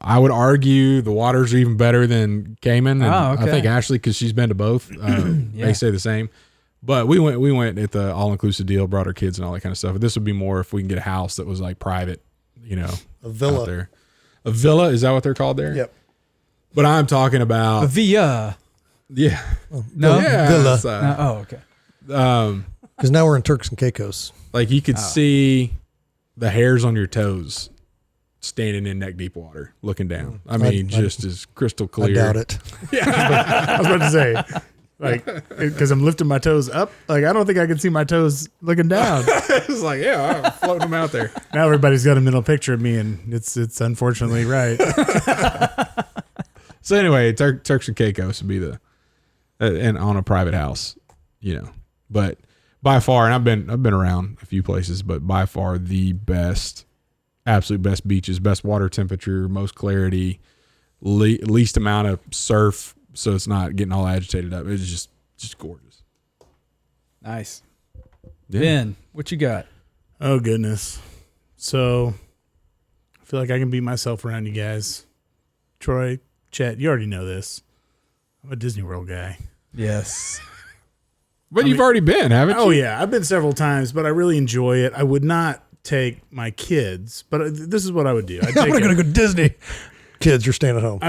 I would argue the waters are even better than Cayman. And okay. I think Ashley, because she's been to both, they say the same. But we went at the all-inclusive deal, brought our kids and all that kind of stuff. This would be more if we can get a house that was like private, A villa. out there. A villa, is that what they're called there? Yep. But I'm talking about Via. yeah. No? Yeah, Villa. it's, Okay. Because now we're in Turks and Caicos. like you could see the hairs on your toes standing in neck deep water, looking down. I mean, just as crystal clear. I doubt it. I was about to say, like, because I'm lifting my toes up. Like, I don't think I can see my toes looking down. It's like, yeah, I'm floating them out there. Now everybody's got a mental picture of me, and it's unfortunately right. So anyway, Turks and Caicos would be the and on a private house, But by far, and I've been around a few places, but by far the best, absolute best beaches, best water temperature, most clarity, least amount of surf, so it's not getting all agitated up. It's just gorgeous. Nice. Yeah. Ben, what you got? Oh, goodness. So I feel like I can beat myself around you guys. Troy, Chet, you already know this. I'm a Disney World guy. Yes. But you've already been, haven't you? Oh, yeah. I've been several times, but I really enjoy it. I would not take my kids, but this is what I would do. I'd I'm take going to go to Disney. kids, you're staying at home.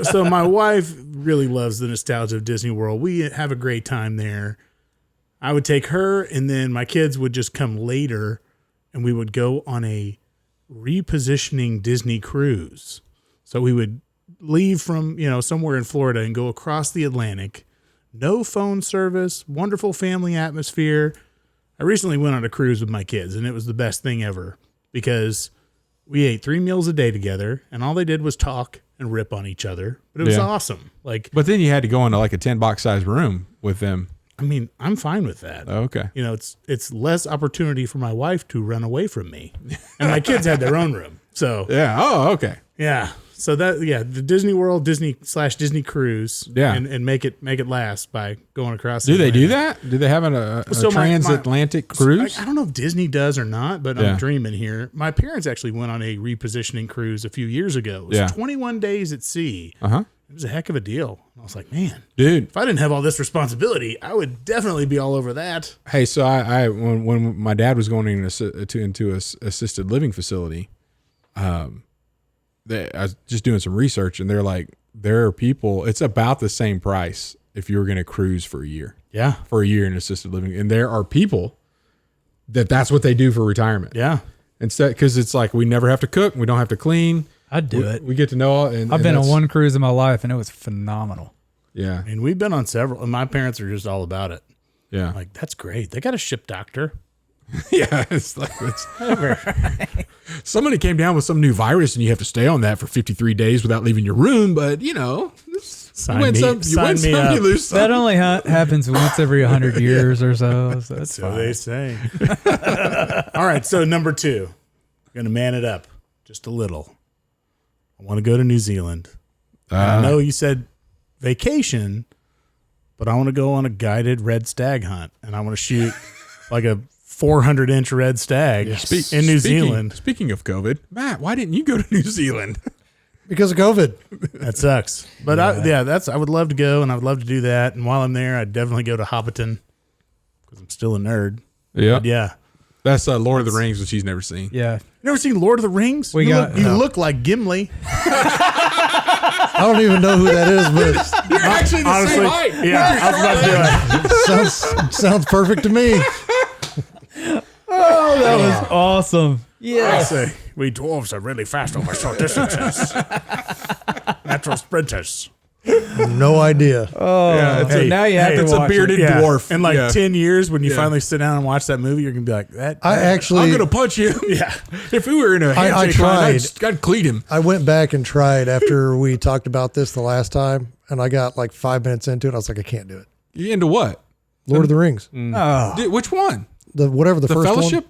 So my wife really loves the nostalgia of Disney World. We have a great time there. I would take her, and then my kids would just come later, and we would go on a repositioning Disney cruise. So we would leave from, somewhere in Florida and go across the Atlantic. No phone service, wonderful family atmosphere. I recently went on a cruise with my kids, and it was the best thing ever because we ate 3 meals a day together, and all they did was talk and rip on each other. But it was awesome. But then you had to go into like a 10-box size room with them. I mean, I'm fine with that. Oh, okay. It's less opportunity for my wife to run away from me, and my kids had their own room. So yeah. Oh, okay. Yeah. So the Disney World, Disney cruise. Yeah. And make it last by going across. Do they do that? Do they have a transatlantic cruise? I don't know if Disney does or not, but I'm dreaming here. My parents actually went on a repositioning cruise a few years ago. It was 21 days at sea. Uh-huh. It was a heck of a deal. I was like, man, dude, if I didn't have all this responsibility, I would definitely be all over that. Hey, so I when my dad was going into a assisted living facility, I was just doing some research, and they're like, there are people, it's about the same price if you were going to cruise for a year. Yeah. For a year in assisted living. And there are people that's what they do for retirement. Yeah. Instead, because it's like, we never have to cook. We don't have to clean. I'd do it. We get to know it. I've been on one cruise in my life, and it was phenomenal. Yeah. And we've been on several, and my parents are just all about it. Yeah. Like, that's great. They got a ship doctor. Yeah. It's like, somebody came down with some new virus, and you have to stay on that for 53 days without leaving your room. But, you win some, you lose some. That only happens once every 100 years or so. So that's So fine. they say. All right. So number 2, going to man it up just a little. I want to go to New Zealand. I know you said vacation, but I want to go on a guided red stag hunt, and I want to shoot like a 400-inch red stag in New Zealand. Speaking of COVID, Matt, why didn't you go to New Zealand? Because of COVID. That sucks. But I would love to go, and I would love to do that. And while I'm there, I'd definitely go to Hobbiton because I'm still a nerd. Yeah. But yeah. That's Lord of the Rings, which he's never seen. Yeah. You never seen Lord of the Rings? You look like Gimli. I don't even know who that is, but You're actually the same height. Yeah, I was about to do it. sounds perfect to me. Oh, that was awesome. I Yeah. say, we dwarves are really fast over short distances. Natural sprinters. No idea. Oh, so now you have to it's watch a bearded Yeah. dwarf. In like 10 years, when you finally sit down and watch that movie, you're going to be like, I'm going to punch you. Yeah. If we were in a handshake line, I'd cleat him. I went back and tried after we talked about this the last time, and I got like 5 minutes into it. I was like, I can't do it. You into what? Lord of the Rings. Oh. Dude, which one? The The first Fellowship?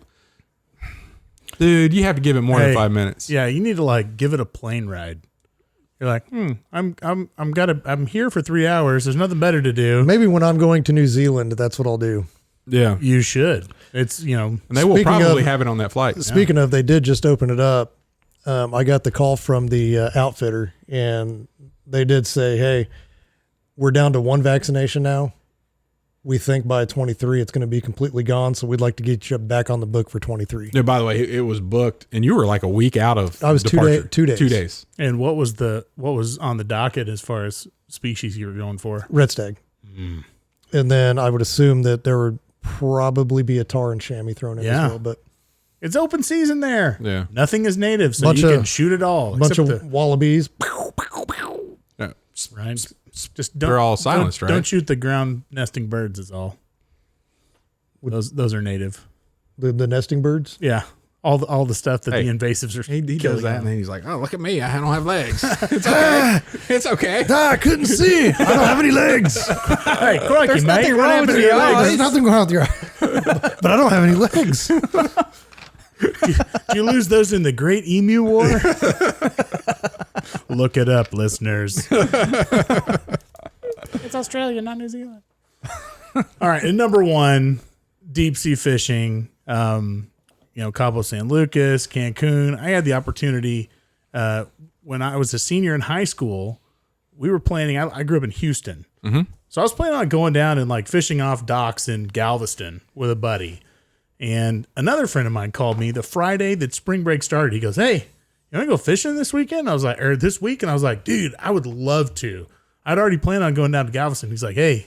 Dude, you have to give it more than 5 minutes. Yeah, you need to like give it a plane ride. You're like, I'm here for 3 hours. There's nothing better to do. one. Maybe when I'm going to New Zealand, that's what I'll do. Yeah. You should. It's, And they will Speaking probably of- have it on that flight. Speaking of, they did just open it up. I got the call from the outfitter, and they did say, hey, we're down to 1 vaccination now. We think by 23 it's going to be completely gone, so we'd like to get you back on the book for 23. Yeah, by the way, it was booked, and you were like a week out of I was departure. 2 days. 2 days. And what was on the docket as far as species you were going for? Red stag. And then I would assume that there would probably be a tar and chamois thrown in as well, but It's open season there. Yeah. Nothing is native, so Bunch you of- can shoot it all. a bunch of except wallabies. Yeah. right? Just don't. They're all silenced, don't, right? Don't shoot the ground nesting birds. Is all. Those are native. The nesting birds. Yeah, all the stuff that Hey, the invasives are. He does killing that, them. and then he's like, "Oh, look at me! I don't have legs. It's okay. It's okay." I couldn't see. I don't have any legs. Hey, crikey, There's mate! nothing What wrong happened with to your your legs? eyes. There's nothing wrong with your but I don't have any legs. Did you lose those in the Great Emu War? Look it up, listeners. It's Australia, not New Zealand. All right, and number 1, deep sea fishing. Cabo San Lucas, Cancun. I had the opportunity when I was a senior in high school. We were planning. I grew up in Houston, so I was planning on going down and like fishing off docks in Galveston with a buddy. And another friend of mine called me the Friday that spring break started. He goes, "Hey, "You want to go fishing this weekend?" I was like, or this week, and I was like, "Dude, I would love to." I'd already planned on going down to Galveston. He's like, "Hey,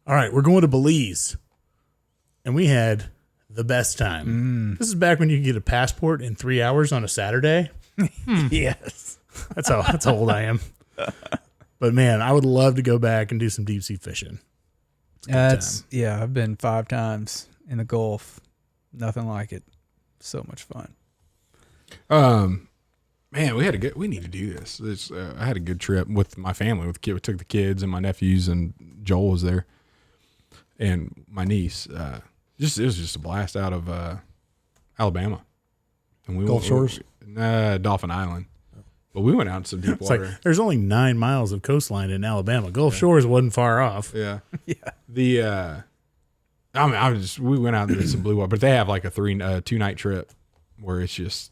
all right, we're going to Belize," and we had the best time. This is back when you could get a passport in 3 hours on a Saturday. Yes. That's how old I am. But man, I would love to go back and do some deep sea fishing. I've been 5 times in the Gulf. Nothing like it. So much fun. Man, we need to do this. I had a good trip with my family. We took the kids and my nephews, and Joel was there, and my niece. It was just a blast out of Alabama, and we Gulf Shores, Dolphin Island. But we went out in some deep water. Like, there's only 9 miles of coastline in Alabama. Gulf Shores wasn't far off. Yeah, Yeah. we went out into some blue water, but they have like a 2-night trip where it's just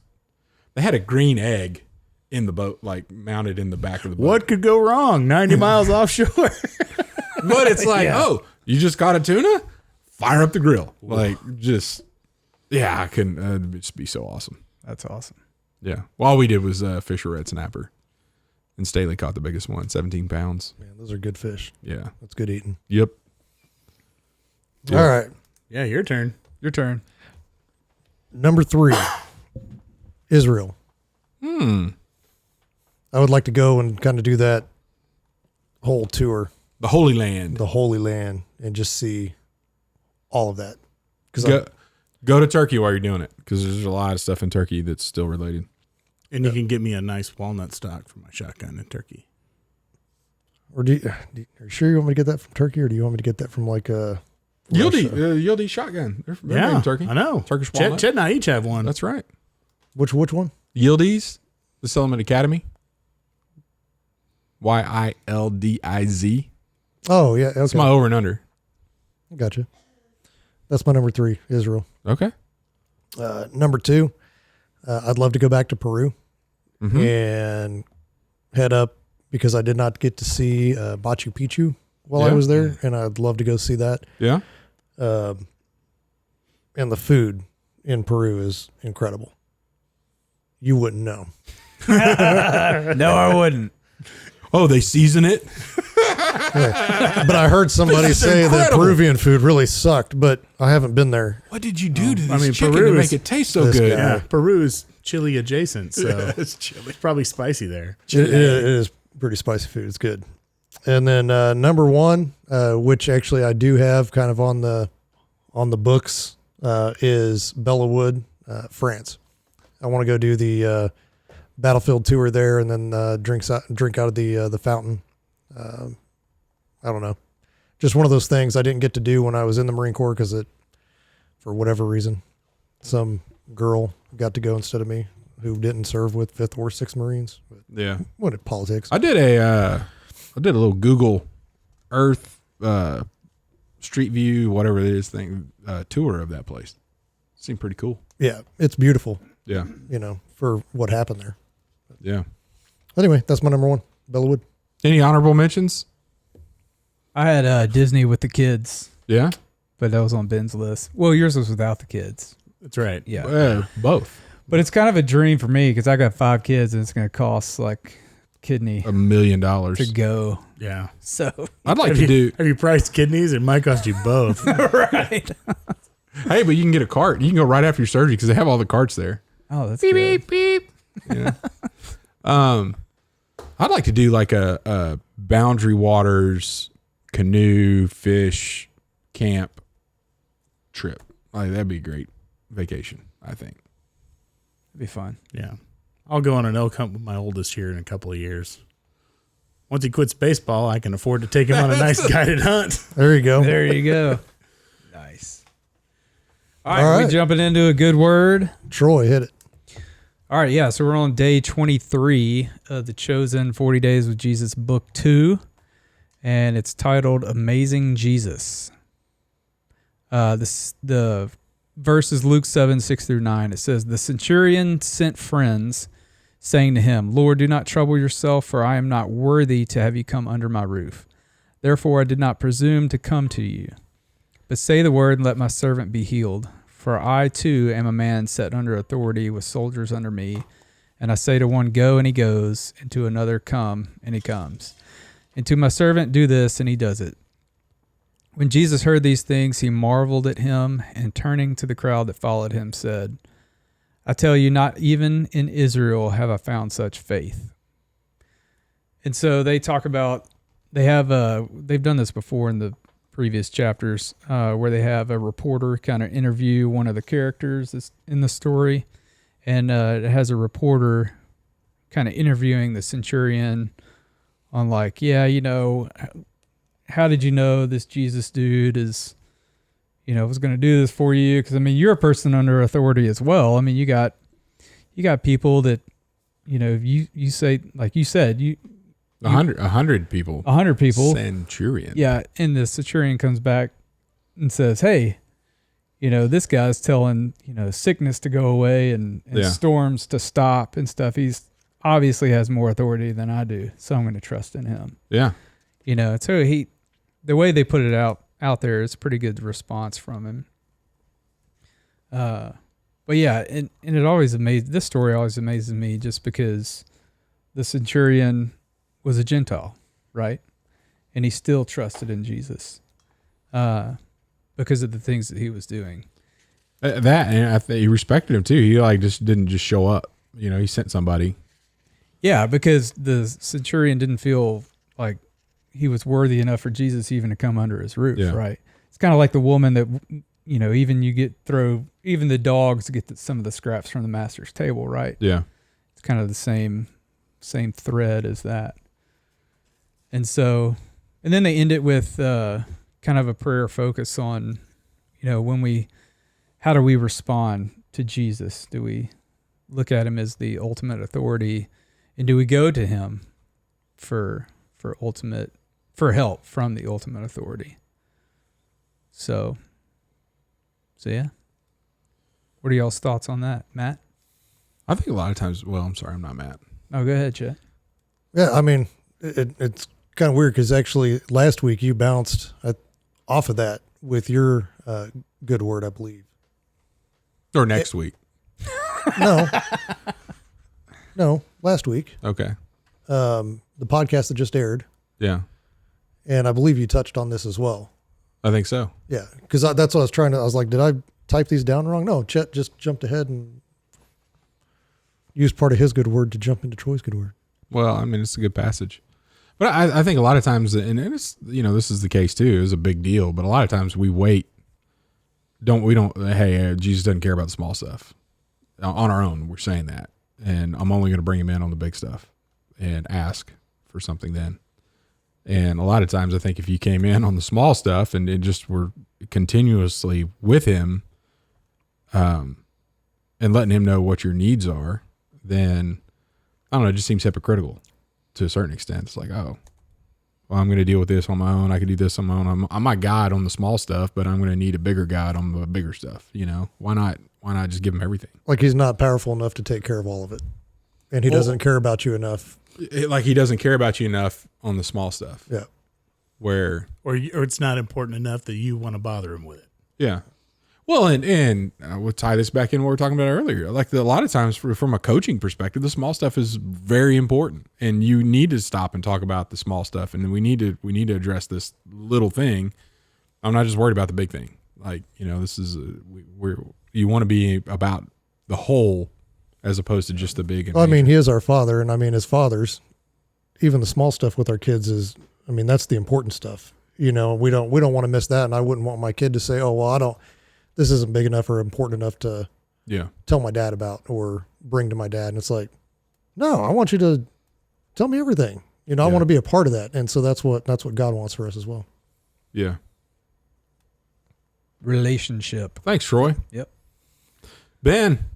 they had a green egg in the boat, like mounted in the back of the boat. What could go wrong? 90 miles offshore. But it's like, oh, you just caught a tuna? Fire up the grill. Like, just, I couldn't, it'd just be so awesome. That's awesome. Yeah. Well, all we did was fish a red snapper. And Staley caught the biggest one, 17 pounds. Man, those are good fish. Yeah. That's good eating. Yep. All right. Yeah, your turn. Your turn. Number 3, Israel. I would like to go and kind of do that whole tour, The Holy Land. the Holy Land, and just see all of that. Go to Turkey while you're doing it, because there's a lot of stuff in Turkey that's still related. And you can get me a nice walnut stock for my shotgun in Turkey. Or are you sure you want me to get that from Turkey, or do you want me to get that from like a Yieldy shotgun. They're made in Turkey. I know. Turkish walnut. Chet and I each have one. That's right. Which one? Yieldies. The Settlement Academy. YILDIZ. Oh yeah, okay. That's my over and under. Gotcha. That's my number 3, Israel. Okay. Number 2, I'd love to go back to Peru and head up, because I did not get to see Machu Picchu while I was there, and I'd love to go see that. Yeah. And the food in Peru is incredible. You wouldn't know. No, I wouldn't. Oh, they season it? But I heard somebody say that Peruvian food really sucked, but I haven't been there. What did you do to this chicken Peru to is- make it taste so this good? guy. Yeah, Peru is chili adjacent, so It's chili. it's probably spicy there. It is pretty spicy food. It's good. And then number 1, which actually I do have kind of on the books, is Bellawood, France. I want to go do the battlefield tour there, and then drink out of the fountain. I don't know, just one of those things I didn't get to do when I was in the Marine Corps, because for whatever reason, some girl got to go instead of me who didn't serve with 5th or 6th Marines. But Yeah. what politics? I did a little Google Earth Street View, whatever it is thing, tour of that place. Seemed pretty cool. Yeah, it's beautiful. Yeah. For what happened there. Yeah. Anyway, that's my number 1, Bellawood. Any honorable mentions? I had Disney with the kids, Yeah. but that was on Ben's list. Well, yours was without the kids. That's right. Yeah. Both. But it's kind of a dream for me, because I got 5 kids, and it's going to cost like kidney $1 million. to go. Yeah. So I'd like Have to do. you priced kidneys? It might cost you both. right. Hey, but you can get a cart. You can go right after your surgery, because they have all the carts there. Oh, that's beep, good. Beep. Yeah. I'd like to do like a Boundary Waters canoe, fish, camp trip. Like, that'd be a great vacation, I think. It'd be fun. Yeah. I'll go on an elk hunt with my oldest here in a couple of years. Once he quits baseball, I can afford to take him on a nice guided hunt. There you go. There you go. Nice. All right, All right. we jumping into a good word. Troy, hit it. All right, yeah, so we're on day 23 of the Chosen 40 Days with Jesus book 2, and it's titled Amazing Jesus. The verse is Luke 7, 6 through 9. It says, "The centurion sent friends, saying to him, 'Lord, do not trouble yourself, for I am not worthy to have you come under my roof. Therefore I did not presume to come to you. But say the word, and let my servant be healed. For I too am a man set under authority with soldiers under me. And I say to one, go, and he goes, and to another, come, and he comes. And to my servant, do this, and he does it. When Jesus heard these things, he marveled at him, and turning to the crowd that followed him, said, I tell you, not even in Israel have I found such faith. And so they talk about, they've done this before in the previous chapters, where they have a reporter kind of interview one of the characters in the story. And it has a reporter kind of interviewing the centurion on like, yeah, how did you know this Jesus dude is, was going to do this for you? Because, I mean, you're a person under authority as well. I mean, you got people that, you say, like you said, 100 people. 100 people. Centurion. Yeah. And the centurion comes back and says, hey, this guy's telling, sickness to go away and storms to stop and stuff. He's obviously has more authority than I do. So I'm going to trust in him. Yeah. So the way they put it out there is a pretty good response from him. But yeah, and it always this story always amazes me just because the centurion was a Gentile, right? And he still trusted in Jesus. Because of the things that he was doing. And I think he respected him too. He just didn't show up. He sent somebody. Yeah, because the centurion didn't feel like he was worthy enough for Jesus even to come under his roof, right? It's kind of like the woman that, even the dogs get some of the scraps from the master's table, right? Yeah. It's kind of the same thread as that. And then they end it with, kind of a prayer focus on, how do we respond to Jesus? Do we look at him as the ultimate authority, and do we go to him for help from the ultimate authority? So yeah. What are y'all's thoughts on that, Matt? I think a lot of times, I'm sorry, I'm not Matt. Oh, go ahead, Chet. Yeah, I mean, it's kind of weird because actually last week you bounced off of that with your good word, I believe. Or next week. No, last week. Okay. The podcast that just aired. Yeah. And I believe you touched on this as well. I think so. Yeah, because that's what I was like, did I type these down wrong? No, Chet just jumped ahead and used part of his good word to jump into Troy's good word. Well, I mean, it's a good passage. But I think a lot of times, and it's, this is the case too, it's a big deal, but a lot of times we wait. Hey, Jesus doesn't care about the small stuff. On our own, we're saying that. And I'm only going to bring him in on the big stuff and ask for something then. And a lot of times I think if you came in on the small stuff and just were continuously with him, and letting him know what your needs are, then, I don't know, it just seems hypocritical to a certain extent. It's like, oh, well, I'm going to deal with this on my own. I can do this on my own. I'm my God on the small stuff, but I'm going to need a bigger God on the bigger stuff. Why not just give him everything? Like he's not powerful enough to take care of all of it. And he doesn't care about you enough. Like he doesn't care about you enough on the small stuff. Yeah. Or it's not important enough that you want to bother him with it. Yeah. Well, and we'll tie this back in what we were talking about earlier. Like a lot of times from a coaching perspective, the small stuff is very important, and you need to stop and talk about the small stuff. And we need to address this little thing. I'm not just worried about the big thing. Like, this is you want to be about the whole as opposed to just the big. Well, I mean, he is our father, and I mean, as fathers, even the small stuff with our kids is, I mean, that's the important stuff. We don't want to miss that. And I wouldn't want my kid to say, oh, well, this isn't big enough or important enough to tell my dad about or bring to my dad. And it's like, no, I want you to tell me everything. I want to be a part of that. And so that's what God wants for us as well. Yeah. Relationship. Thanks, Troy. Yep. Ben,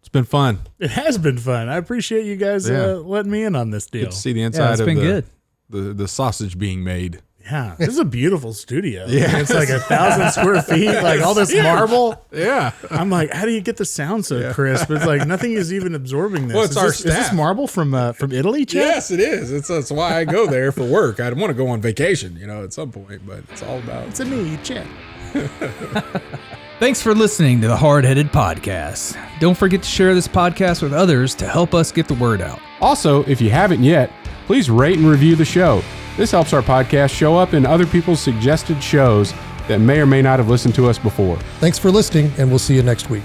it's been fun. It has been fun. I appreciate you guys letting me in on this deal. Good to see the inside of good. The sausage being made. Yeah, this is a beautiful studio. Yeah, it's like 1,000 square feet, like all this marble. Yeah, I'm like, how do you get the sound so crisp? It's like nothing is even absorbing this. Well, it's our Is this marble from Italy, Chet? Yes, it is. That's why I go there for work. I want to go on vacation, at some point, but it's all about. It's a me, Chet. Thanks for listening to the Hardheaded Podcast. Don't forget to share this podcast with others to help us get the word out. Also, if you haven't yet, please rate and review the show. This helps our podcast show up in other people's suggested shows that may or may not have listened to us before. Thanks for listening, and we'll see you next week.